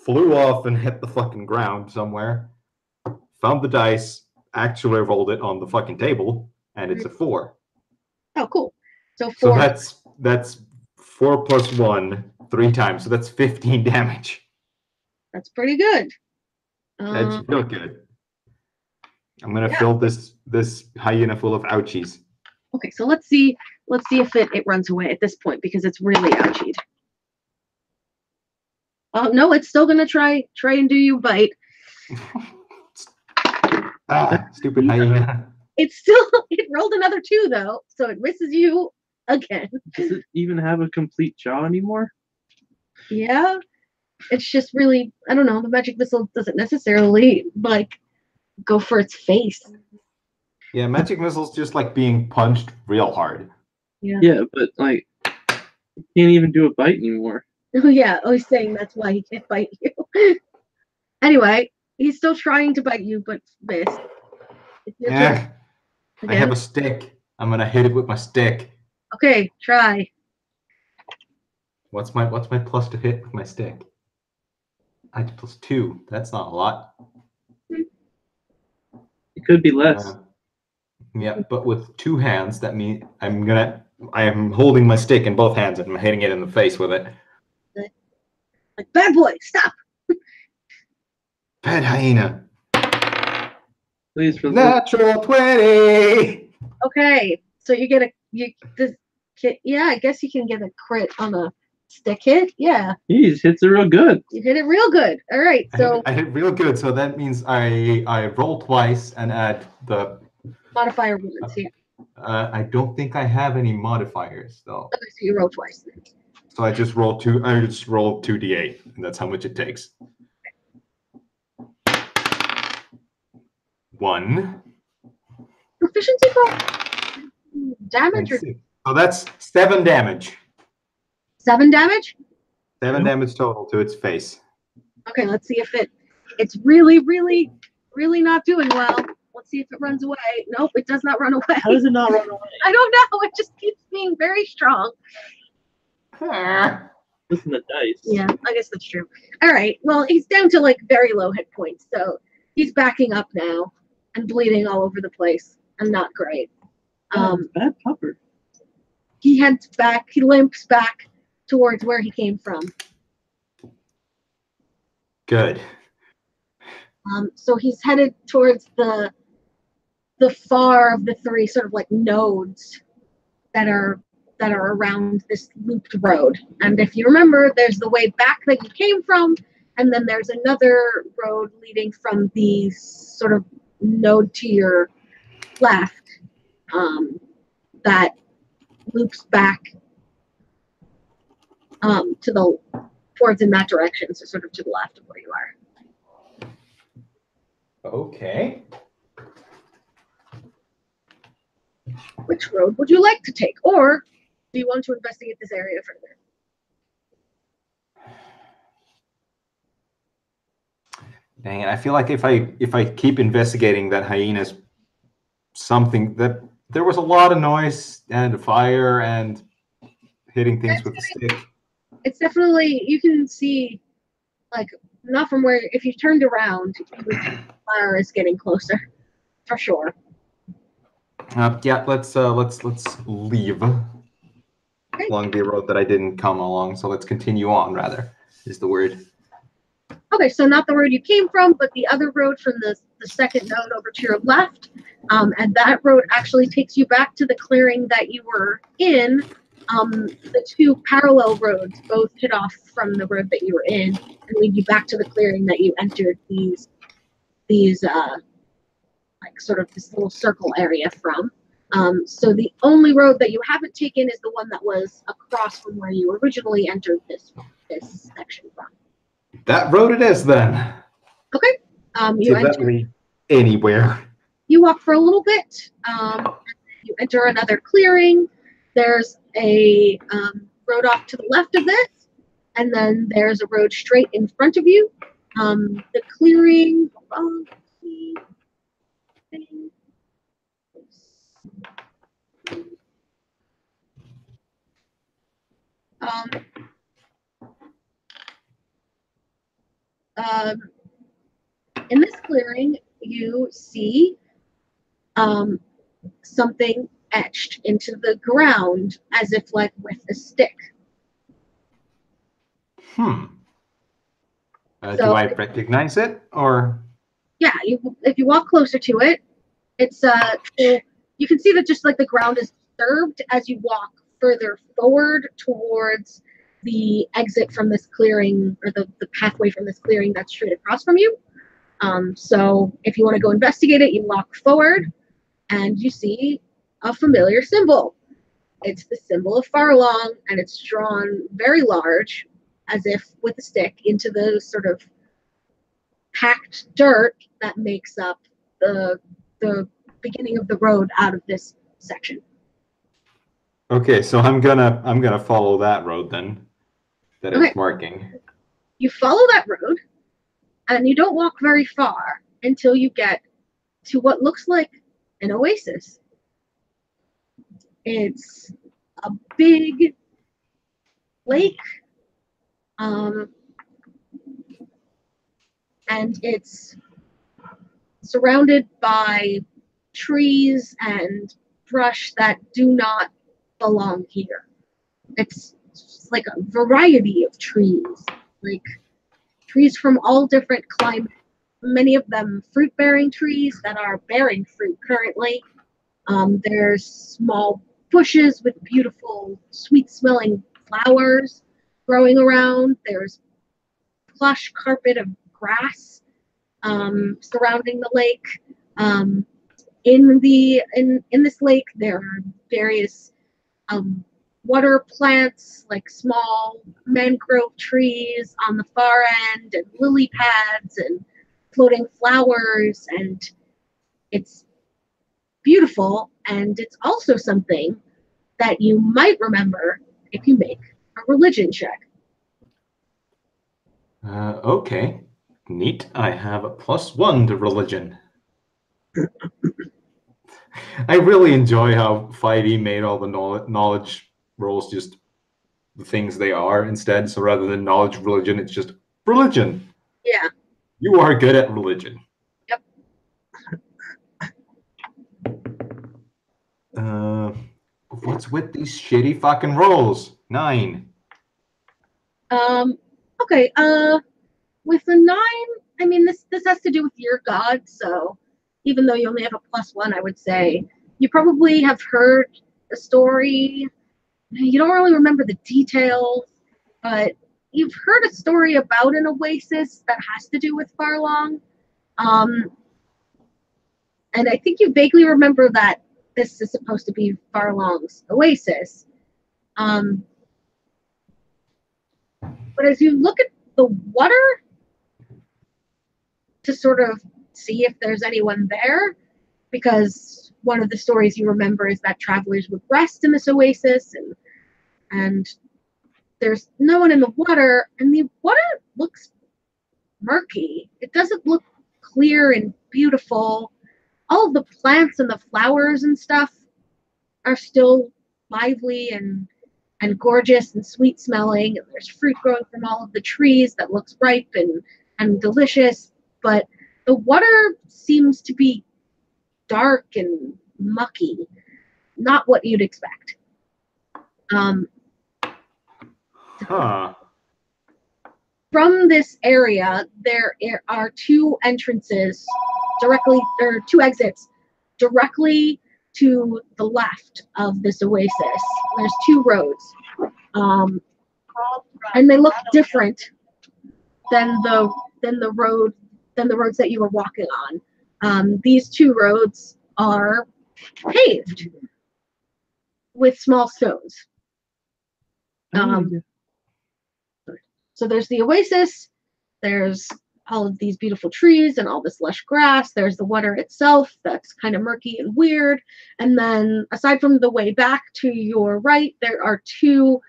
flew off and hit the fucking ground somewhere. Found the dice. Actually rolled it on the fucking table, and it's a 4. Oh, cool. So 4. So that's 4 plus 1, 3 times. So that's 15 damage. That's pretty good. That's real good. I'm gonna fill this hyena full of ouchies. Okay, so let's see if it runs away at this point because it's really ouchied. Oh no, it's still gonna try and do you bite. Stupid hyena. It rolled another 2 though, so it misses you again. Does it even have a complete jaw anymore? Yeah. It's just really, I don't know, the magic missile doesn't necessarily like go for its face. Yeah, magic missile's just like being punched real hard. Yeah, but like you can't even do a bite anymore. Oh yeah, he's saying that's why he can't bite you. Anyway, he's still trying to bite you, but missed. It's your turn. I have a stick. I'm gonna hit it with my stick. Okay, try. What's my plus to hit with my stick? I plus 2. That's not a lot. It could be less. Yeah, but with 2 hands, that means I am holding my stick in both hands and I'm hitting it in the face with it. Like, bad boy, stop. Bad hyena. Please, for the Natural 20. Okay, so you get I guess you can get a crit on a stick hit. Yeah. Jeez, hits it real good. You hit it real good. All right, so I hit real good, so that means I roll twice and add the modifier ones. Yeah. I don't think I have any modifiers though. Okay, so you roll twice. So I just roll 2d8, and that's how much it takes. 1. Proficiency roll. Damage or so that's 7 damage. 7 damage? 7 damage total to its face. Okay, let's see if it's really, really, really not doing well. Let's see if it runs away. Nope, it does not run away. How does it not run away? I don't know. It just keeps being very strong. Listen to dice. Yeah, I guess that's true. All right. Well, he's down to like very low hit points, so he's backing up now and bleeding all over the place and not great. Bad pupper. He heads back. He limps back towards where he came from. Good. So he's headed towards the far of the 3 sort of like nodes that are around this looped road. And if you remember, there's the way back that you came from, and then there's another road leading from the sort of node to your left that loops back towards in that direction, so sort of to the left of where you are. Okay. Which road would you like to take, or do you want to investigate this area further? Dang it! I feel like if I keep investigating that hyena's something that there was a lot of noise and fire and hitting things with a stick. It's definitely, you can see, like, not from where, if you turned around, fire is getting closer, for sure. Yeah, let's leave along the road that I didn't come along. So let's continue on, rather, is the word. Okay, so not the road you came from, but the other road from the second node over to your left. And that road actually takes you back to the clearing that you were in. The 2 parallel roads both hit off from the road that you were in and lead you back to the clearing that you entered these like sort of this little circle area from. So the only road that you haven't taken is the one that was across from where you originally entered this section from. That road it is then. Okay. You anywhere. You walk for a little bit. You enter another clearing. There's a road off to the left of this, and then there's a road straight in front of you. The clearing. In this clearing, you see something etched into the ground as if like with a stick. Do I recognize it, or? Yeah, if you walk closer to it, it's you can see that just like the ground is disturbed as you walk further forward towards the exit from this clearing, or the pathway from this clearing that's straight across from you. So if you want to go investigate it, you walk forward and you see a familiar symbol. It's the symbol of Farlong, and it's drawn very large, as if with a stick, into the sort of packed dirt that makes up the beginning of the road out of this section. Okay, so I'm gonna follow that road then. That Okay. it's marking. You follow that road, and you don't walk very far until you get to what looks like an oasis. It's a big lake, and it's surrounded by trees and brush that do not belong here. It's like a variety of trees, like trees from all different climates, many of them fruit-bearing trees that are bearing fruit currently. There's small bushes with beautiful, sweet-smelling flowers growing around. There's plush carpet of grass surrounding the lake. In this lake, there are various water plants, like small mangrove trees on the far end, and lily pads and floating flowers, and it's beautiful. And it's also something that you might remember if you make a religion check. Okay, neat. I have a +1 to religion. I really enjoy how 5e made all the knowledge rolls just the things they are instead. So rather than knowledge religion, it's just religion. Yeah. You are good at religion. Yep. What's with these shitty fucking rolls? 9. Okay. With the 9, I mean, this has to do with your god, so even though you only have a +1, I would say you probably have heard the story. You don't really remember the details, but you've heard a story about an oasis that has to do with Farlong. And I think you vaguely remember that this is supposed to be Farlong's oasis. But as you look at the water to sort of see if there's anyone there, because one of the stories you remember is that travelers would rest in this oasis, and there's no one in the water, and the water looks murky. It doesn't look clear and beautiful. All of the plants and the flowers and stuff are still lively and gorgeous and sweet smelling, and there's fruit growing from all of the trees that looks ripe and delicious, but the water seems to be dark and mucky, not what you'd expect. From this area, there are 2 entrances directly, or 2 exits directly to the left of this oasis. There's 2 roads, and they look different than the roads that you were walking on. These 2 roads are paved with small stones. So there's the oasis, there's all of these beautiful trees and all this lush grass, there's the water itself that's kind of murky and weird, and then aside from the way back to your right, there are 2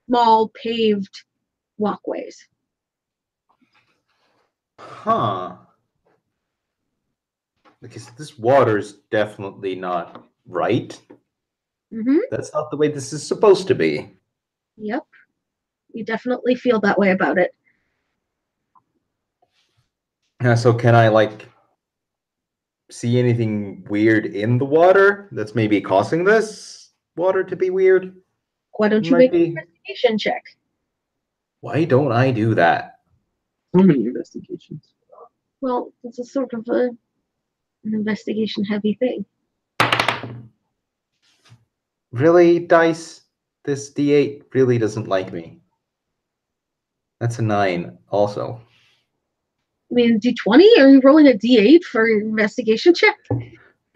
small paved walkways. Because this water is definitely not right. Mm-hmm. That's not the way this is supposed to be. Yep. You definitely feel that way about it. So can I, like, see anything weird in the water that's maybe causing this water to be weird? Why don't you make an investigation check? Why don't I do that? So many investigations. Well, it's a sort of an investigation-heavy thing. Really, dice? This D8 really doesn't like me. That's a 9 also. I mean, D20? Are you rolling a D8 for your investigation check?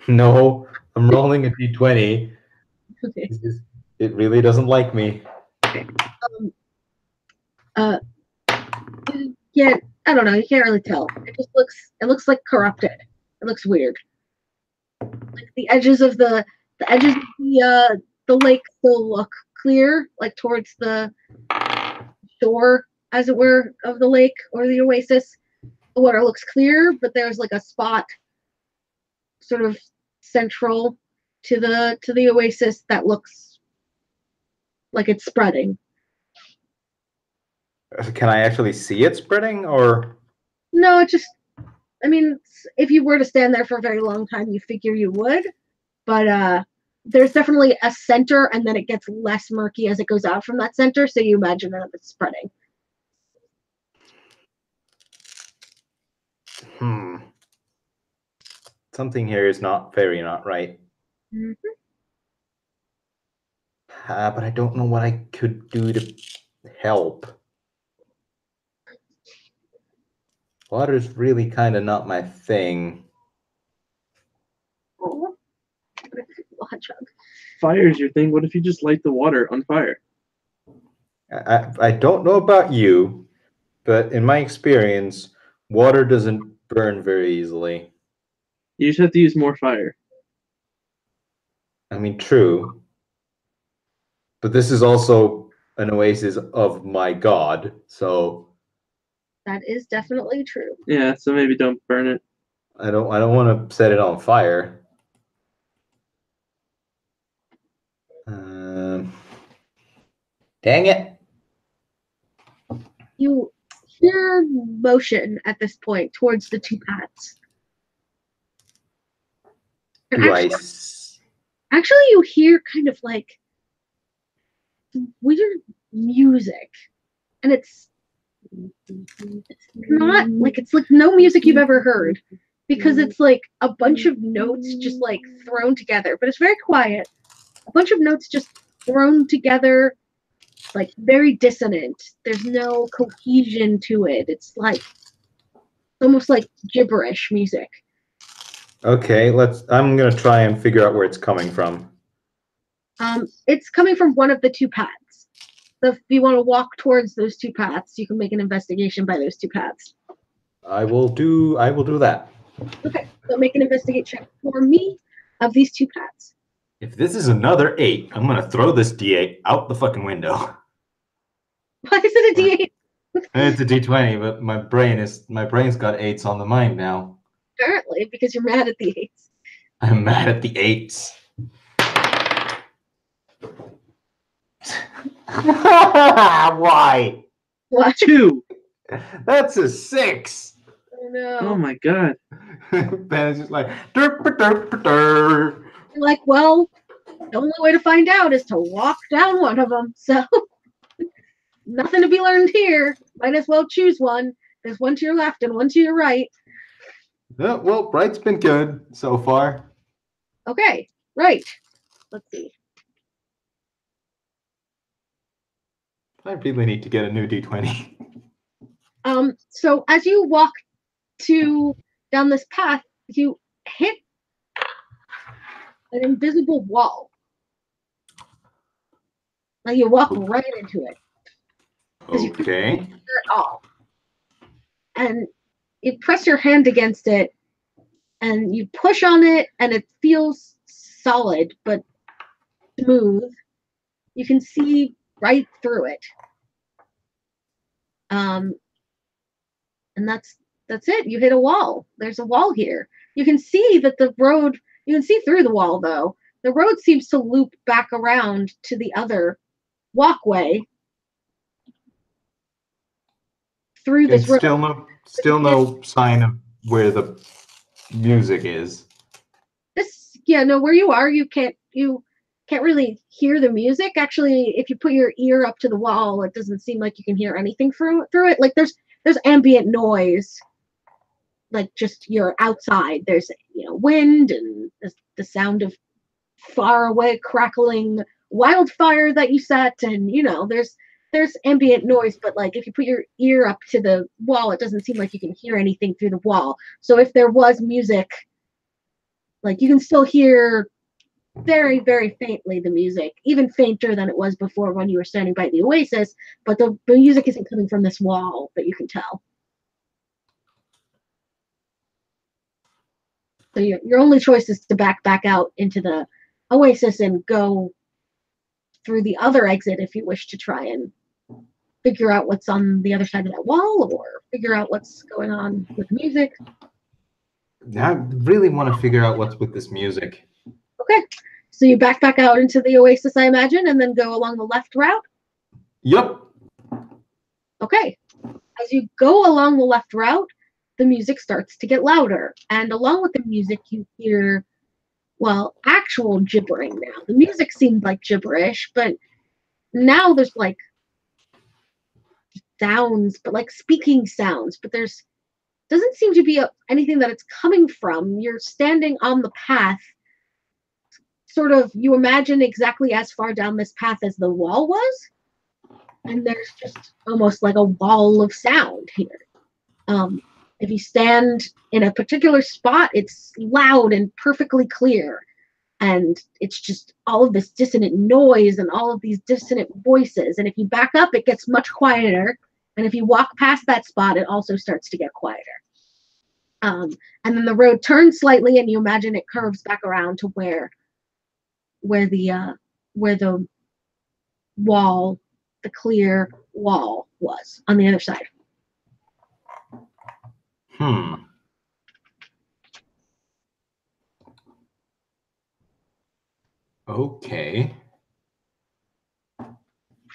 No, I'm rolling a D20. Okay. It really doesn't like me. Um, uh, yeah, I don't know. You can't really tell. It looks like corrupted. It looks weird. Like the edges of the the lake still look clear, like towards the shore, as it were, of the lake or the oasis. The water looks clear, but there's like a spot sort of central to the oasis that looks like it's spreading. Can I actually see it spreading, or? No, it just, I mean, if you were to stand there for a very long time, you figure you would, but there's definitely a center, and then it gets less murky as it goes out from that center, so you imagine that it's spreading. Something here is not right. Mm-hmm. But I don't know what I could do to help. Water's really kind of not my thing. Oh. Fire's your thing. What if you just light the water on fire? I don't know about you, but in my experience, water doesn't burn very easily. You just have to use more fire. I mean, true. But this is also an oasis of my god, so That is definitely true. Yeah, so maybe don't burn it. I don't want to set it on fire. Dang it. You hear motion at this point towards the two paths. And actually, you hear kind of like weird music. And it's not like, it's like no music you've ever heard, because it's like a bunch of notes just like thrown together, but it's very quiet. A bunch of notes just thrown together, like very dissonant. There's no cohesion to it. It's like almost like gibberish music. Okay, I'm gonna try and figure out where it's coming from. It's coming from one of the two paths. So if you want to walk towards those two paths, you can make an investigation by those two paths. I will do that. Okay, so make an investigate check for me of these two paths. If this is another 8, I'm gonna throw this D8 out the fucking window. Why is it a D8? It's a D20, but my brain's got 8s on the mind now. Apparently, because you're mad at the 8s. I'm mad at the 8s. Why? What? 2. That's a 6. Oh no. Oh my god. Ben is just like derp derp derp. You're like, well, the only way to find out is to walk down one of them. So nothing to be learned here. Might as well choose one. There's one to your left and one to your right. Well, right's been good so far. Okay, right. Let's see. I really need to get a new D20. So as you walk down this path, you hit an invisible wall. Like you walk right into it. Okay. You can't hear it all. And you press your hand against it, and you push on it, and it feels solid but smooth. You can see right through it. And that's it. You hit a wall. There's a wall here. You can see that the road, you can see through the wall though. The road seems to loop back around to the other walkway through this road. Still no sign of where the music is. Where you are, you can't really hear the music. Actually, if you put your ear up to the wall, it doesn't seem like you can hear anything through it. Like there's ambient noise, like just you're outside. There's wind and the sound of far away crackling wildfire that you set, and there's ambient noise, but like if you put your ear up to the wall, it doesn't seem like you can hear anything through the wall. So if there was music, like you can still hear very, very faintly the music, even fainter than it was before when you were standing by the oasis, but the music isn't coming from this wall that you can tell. So your only choice is to back out into the oasis and go through the other exit if you wish to try and figure out what's on the other side of that wall, or figure out what's going on with the music. I really want to figure out what's with this music. Okay, so you back out into the oasis, I imagine, and then go along the left route? Yep. Okay, as you go along the left route, the music starts to get louder, and along with the music you hear, well, actual gibbering now. The music seemed like gibberish, but now there's like sounds, but like speaking sounds, but there's doesn't seem to be anything that it's coming from. You're standing on the path, sort of, you imagine exactly as far down this path as the wall was, and there's just almost like a wall of sound here. If you stand in a particular spot, it's loud and perfectly clear, and it's just all of this dissonant noise and all of these dissonant voices, and if you back up, it gets much quieter, and if you walk past that spot, it also starts to get quieter. And then the road turns slightly, and you imagine it curves back around to where the wall, the clear wall, was on the other side. Okay.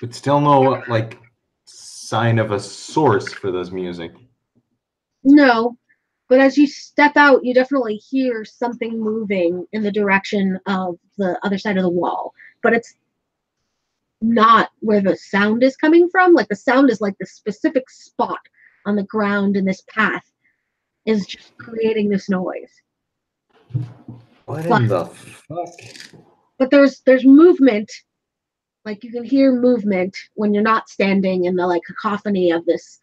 But still no like sign of a source for this music. No, but as you step out, you definitely hear something moving in the direction of the other side of the wall. But it's not where the sound is coming from. Like the sound is like the specific spot on the ground in this path is just creating this noise. What in the fuck? But there's movement. Like you can hear movement when you're not standing in the like cacophony of this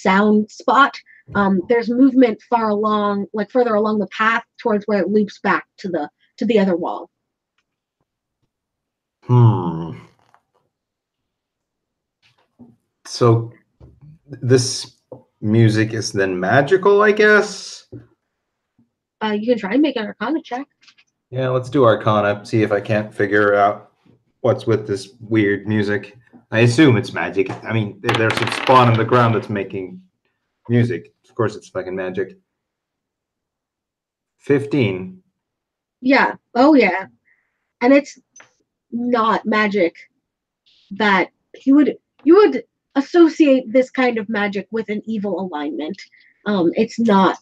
sound spot. There's movement far along, like further along the path towards where it loops back to the other wall. So this music is then magical, I guess? You can try and make an Arcana check. Yeah, let's do Arcana, see if I can't figure out what's with this weird music. I assume it's magic. I mean, there's some spawn on the ground that's making music. Of course it's fucking magic. 15. Yeah. Oh, yeah. And it's not magic that you would associate this kind of magic with an evil alignment. It's not.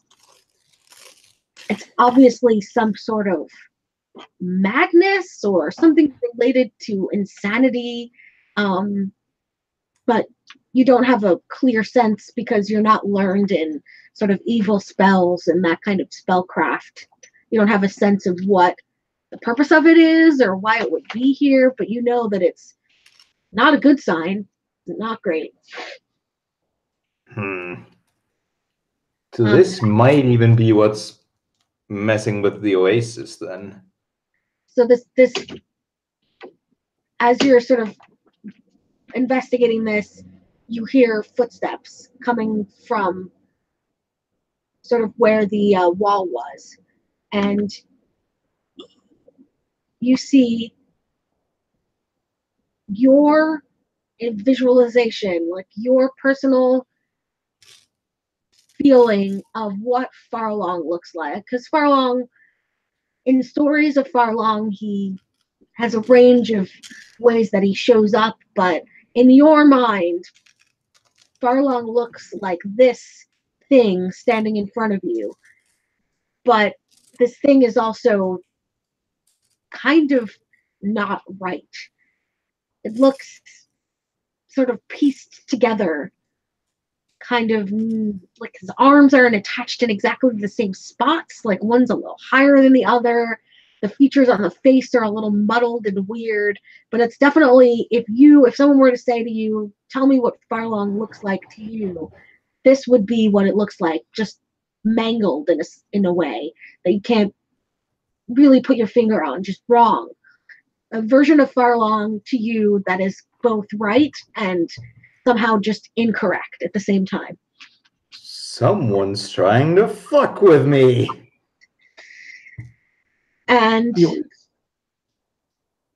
It's obviously some sort of madness or something related to insanity, but you don't have a clear sense because you're not learned in sort of evil spells and that kind of spellcraft. You don't have a sense of what the purpose of it is or why it would be here, but you know that it's not a good sign. It's not great. So this might even be what's messing with the oasis then. So this as you're sort of investigating this, you hear footsteps coming from sort of where the wall was, and you see your visualization, like your personal feeling of what Farlong looks like. Because Farlong, in stories of Farlong, he has a range of ways that he shows up, but in your mind, Farlong looks like this thing standing in front of you. But this thing is also kind of not right. It looks sort of pieced together, kind of like his arms aren't attached in exactly the same spots. Like one's a little higher than the other. The features on the face are a little muddled and weird, but it's definitely, if someone were to say to you, tell me what Farlong looks like to you, this would be what it looks like, just mangled in a way that you can't really put your finger on, just wrong. A version of Farlong to you that is both right and somehow just incorrect at the same time. Someone's trying to fuck with me. And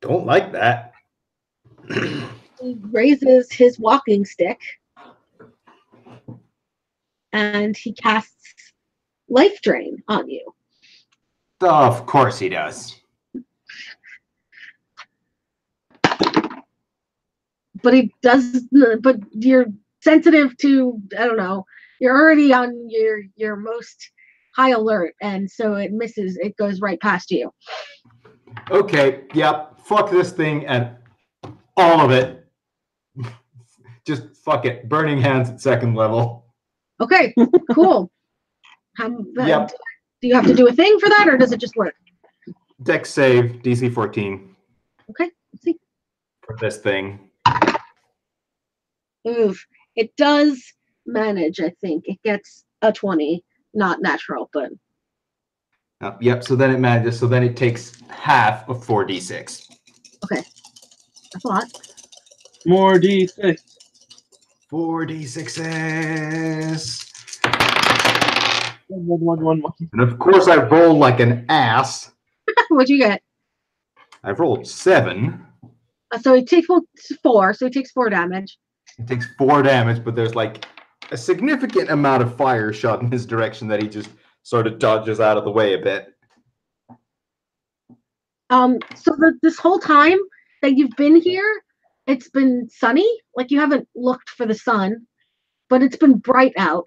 Don't like that. he raises his walking stick and he casts Life Drain on you. Of course he does. But he does. But you're sensitive to, I don't know. You're already on your most high alert, and so it misses. It goes right past you. Okay, yep. Fuck this thing and all of it. Just fuck it. Burning hands at second level. Okay, cool. Yep. Do you have to do a thing for that, or does it just work? Dex save, DC 14. Okay, let's see. For this thing. Oof. It does manage, I think. It gets a 20. Not natural, but... Yep, so then it manages. So then it takes half of 4d6. Okay. That's a lot. More D6. 4d6s. One. And of course I roll like an ass. What'd you get? I've rolled 7. So he takes 4, so he takes 4 damage. It takes 4 damage, but there's like a significant amount of fire shot in his direction that he just sort of dodges out of the way a bit. So this whole time that you've been here, it's been sunny. Like you haven't looked for the sun, but it's been bright out,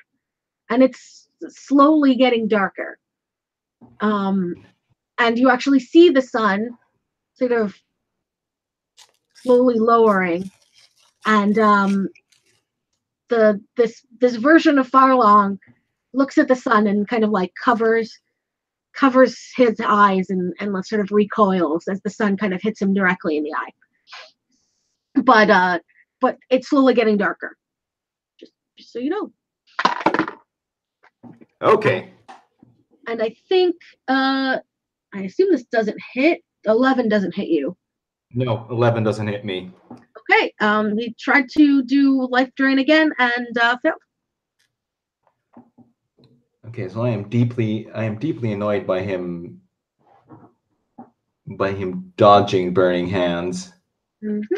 and it's slowly getting darker. And you actually see the sun sort of slowly lowering, and this version of Farlong looks at the sun and kind of like covers his eyes and sort of recoils as the sun kind of hits him directly in the eye. But it's slowly getting darker. Just so you know. Okay. And I think I assume this doesn't hit. 11 doesn't hit you. No, 11 doesn't hit me. Okay. He tried to do Life Drain again and failed. Okay, so I am deeply annoyed by him dodging Burning Hands. Mm-hmm.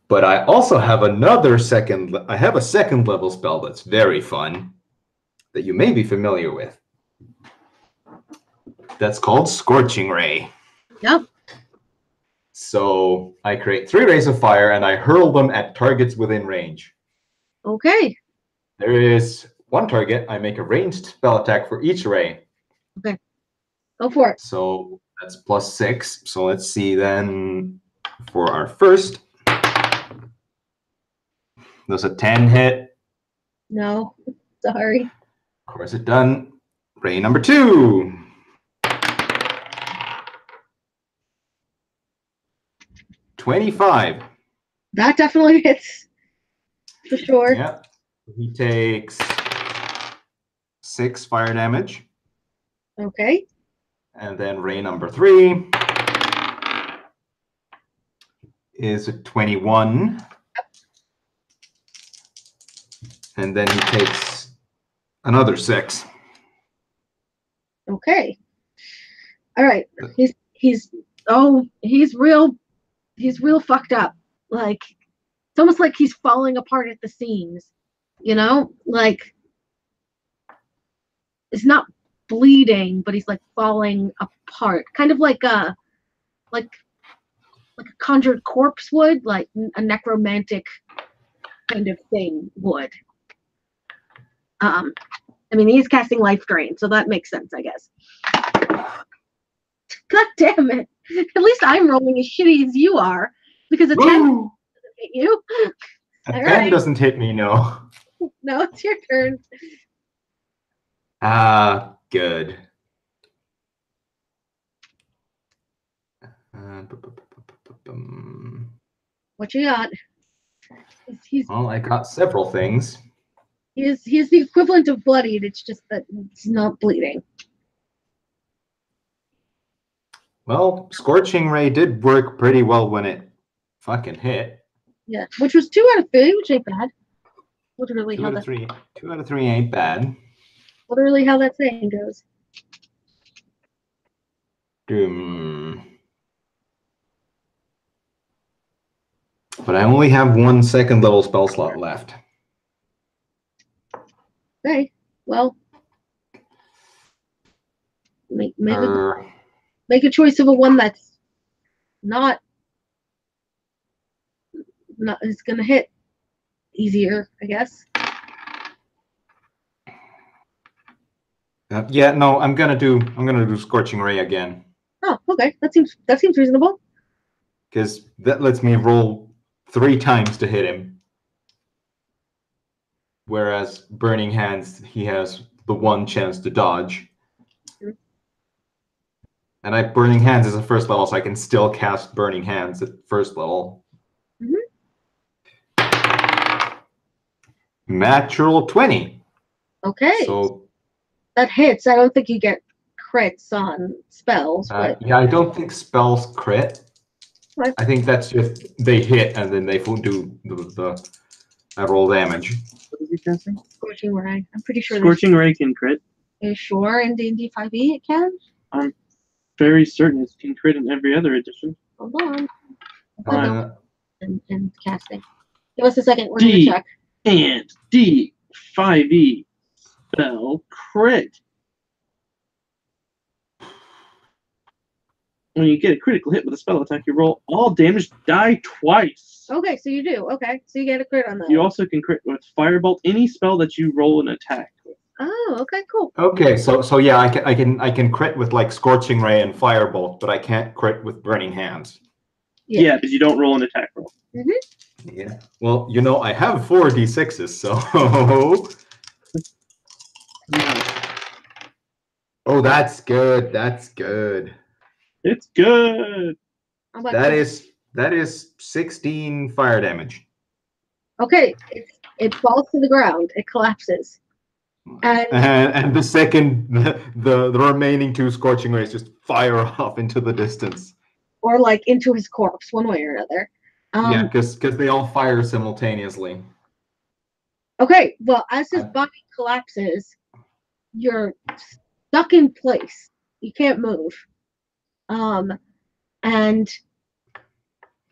But I also have a second level spell that's very fun that you may be familiar with. That's called Scorching Ray. Yep. So I create 3 rays of fire and I hurl them at targets within range. Okay. There is 1 target. I make a ranged spell attack for each ray. Okay. Go for it. So that's +6. So let's see then for our first. Does a 10 hit? No. Sorry. Of course it done. Ray number 2. 25. That definitely hits. For sure. Yeah. He takes 6 fire damage. Okay. And then ray number 3 is a 21. And then he takes another 6. Okay. All right. He's real fucked up. Like it's almost like he's falling apart at the seams. You know? Like it's not bleeding, but he's like falling apart. Kind of like a conjured corpse would, like a necromantic kind of thing would. I mean, he's casting Life Drain, so that makes sense, I guess. God damn it. At least I'm rolling as shitty as you are, because a 10 doesn't hit you. A 10 doesn't hit me, no. No, it's your turn. Ah, good. What you got? He's Well, I got several things. he's the equivalent of bloodied. It's just that it's not bleeding. Well, Scorching Ray did work pretty well when it fucking hit. Yeah, which was 2 out of 3, which ain't bad. Literally 2 out of 3. 2 out of 3 ain't bad. Literally how that saying goes. But I only have 1 second level spell slot left. Okay, well, make a choice of a one that's not is gonna hit easier, I guess. Yeah, no, I'm gonna do Scorching Ray again. Oh, okay, that seems reasonable. Because that lets me roll 3 times to hit him. Whereas Burning Hands, he has the 1 chance to dodge. And Burning Hands is a first level, so I can still cast Burning Hands at first level. Natural 20. Okay. So that hits. I don't think you get crits on spells. But yeah, I don't think spells crit. What? I think that's just they hit and then they do the roll damage. What is he casting? Scorching Ray. I'm pretty sure. Scorching Ray can crit. Are you sure in D&D 5e it can? I'm very certain it can crit in every other edition. Hold on. And casting. Give us a second. We're D gonna check. And D5e spell crit. When you get a critical hit with a spell attack, you roll all damage die twice. Okay, so you do. Okay, so you get a crit on that. You also can crit with Firebolt any spell that you roll an attack with. Oh, okay, cool. Okay, so yeah, I can crit with like Scorching Ray and Firebolt, but I can't crit with Burning Hands. Yeah, because you don't roll an attack roll. Yeah. Well, you know, I have 4 d6s, so. Oh, that's good. That's good. It's good. That is 16 fire damage. Okay, it falls to the ground. It collapses. And the second, the remaining 2 Scorching Rays just fire off into the distance. Or like into his corpse, one way or another. Yeah, because they all fire simultaneously. Okay, well, as his body collapses, you're stuck in place. You can't move. And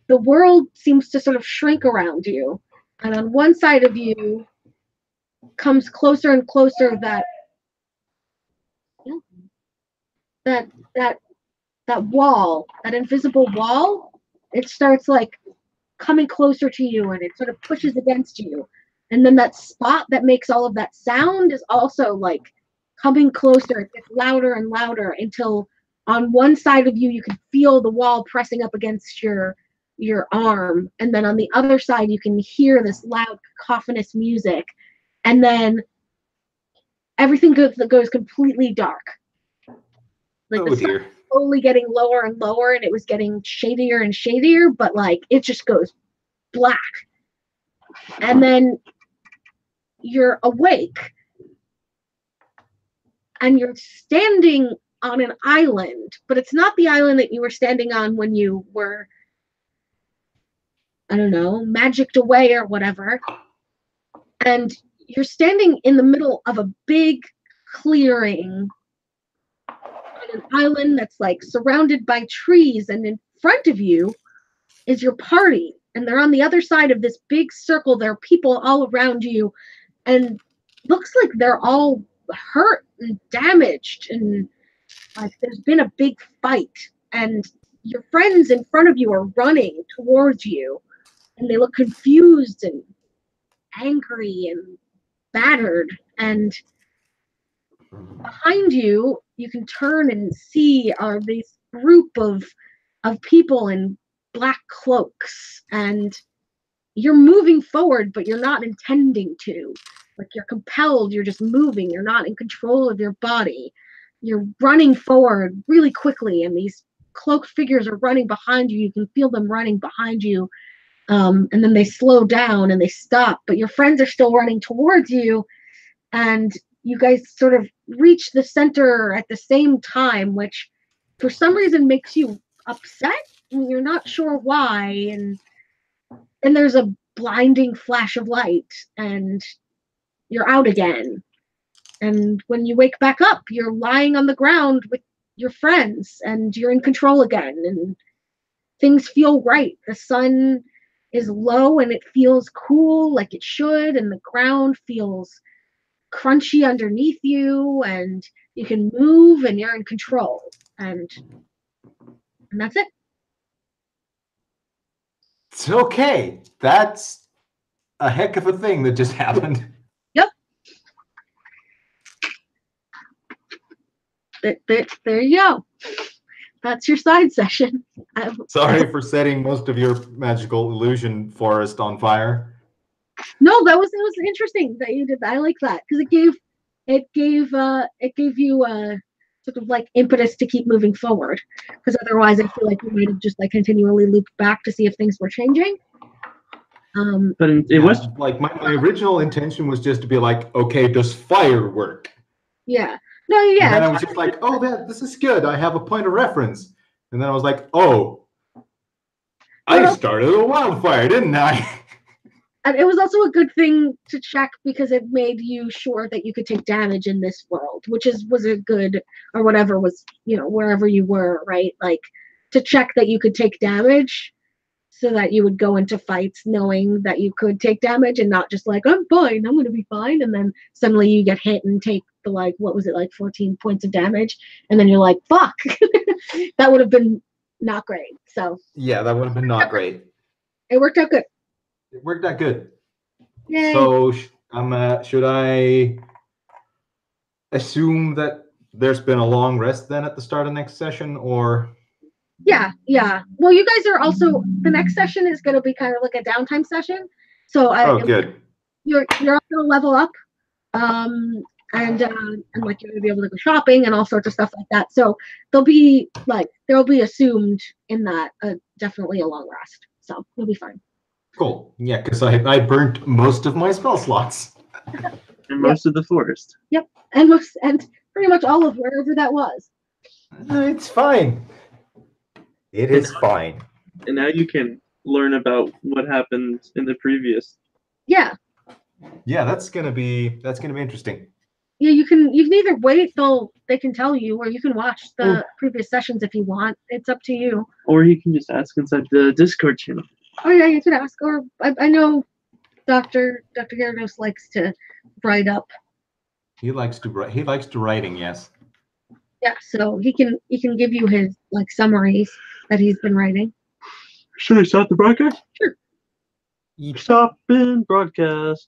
the world seems to sort of shrink around you. And on one side of you comes closer and closer that wall, that invisible wall. It starts like coming closer to you and it sort of pushes against you. And then that spot that makes all of that sound is also like coming closer. It gets louder and louder until on one side of you, you can feel the wall pressing up against your arm. And then on the other side, you can hear this loud cacophonous music. And then everything goes completely dark. Like oh dear. Slowly getting lower and lower, and it was getting shadier and shadier, but like it just goes black. And then you're awake and you're standing on an island, but it's not the island that you were standing on when you were, I don't know, magicked away or whatever. And you're standing in the middle of a big clearing on an island that's like surrounded by trees, and in front of you is your party, and they're on the other side of this big circle. There are people all around you, and looks like they're all hurt and damaged, and like there's been a big fight, and your friends in front of you are running towards you, and they look confused and angry and battered, and behind you, you can turn and see this group of people in black cloaks, and you're moving forward, but you're not intending to. Like you're compelled, you're just moving, you're not in control of your body. You're running forward really quickly, and these cloaked figures are running behind you. You can feel them running behind you. And then they slow down and they stop, but your friends are still running towards you. And you guys sort of reach the center at the same time, which for some reason makes you upset. And you're not sure why. And then there's a blinding flash of light and you're out again. And when you wake back up, you're lying on the ground with your friends and you're in control again. And things feel right. The sun is low and it feels cool like it should. And the ground feels crunchy underneath you. And you can move and you're in control. And that's it. It's okay. That's a heck of a thing that just happened. Yep. There you go. That's your side session. Sorry for setting most of your magical illusion forest on fire. No, it was interesting that you did that. I like that because it gave you sort of like impetus to keep moving forward. Because otherwise, I feel like you might have just like continually looped back to see if things were changing. But it was like my original intention was just to be like, okay, does fire work? Yeah. No, yeah. And then I was just like, oh, this is good. I have a point of reference. And then I was like, oh, I started a wildfire, didn't I? And it was also a good thing to check because it made you sure that you could take damage in this world, which was a good, or whatever was, wherever you were, right? Like to check that you could take damage so that you would go into fights knowing that you could take damage and not just like, I'm fine, I'm going to be fine. And then suddenly you get hit and take the, like, what was it, like 14 points of damage. And then you're like, fuck, that would have been not great. So yeah, that would have been not great. It worked out good. It worked out good. Yay. So should I assume that there's been a long rest then at the start of next session, or? Yeah. Well, you guys are also, the next session is going to be kind of like a downtime session. So good. You're all going to level up, and like you're going to be able to go shopping and all sorts of stuff like that. So there'll be assumed in that definitely a long rest. So you'll be fine. Cool. Yeah, because I burnt most of my spell slots. And most of the forest. Yep. And pretty much all of wherever that was. It's fine. It is fine. And now you can learn about what happened in the previous. Yeah. Yeah, that's gonna be interesting. Yeah, you can either wait till they can tell you, or you can watch the previous sessions if you want. It's up to you. Or you can just ask inside the Discord channel. Oh yeah, you could ask. Or I know Dr. Gyarados likes to write up. He likes to write. He likes to writing. Yes. Yeah, so he can give you his like summaries that he's been writing. Should I stop the broadcast? Sure. Stop in broadcast.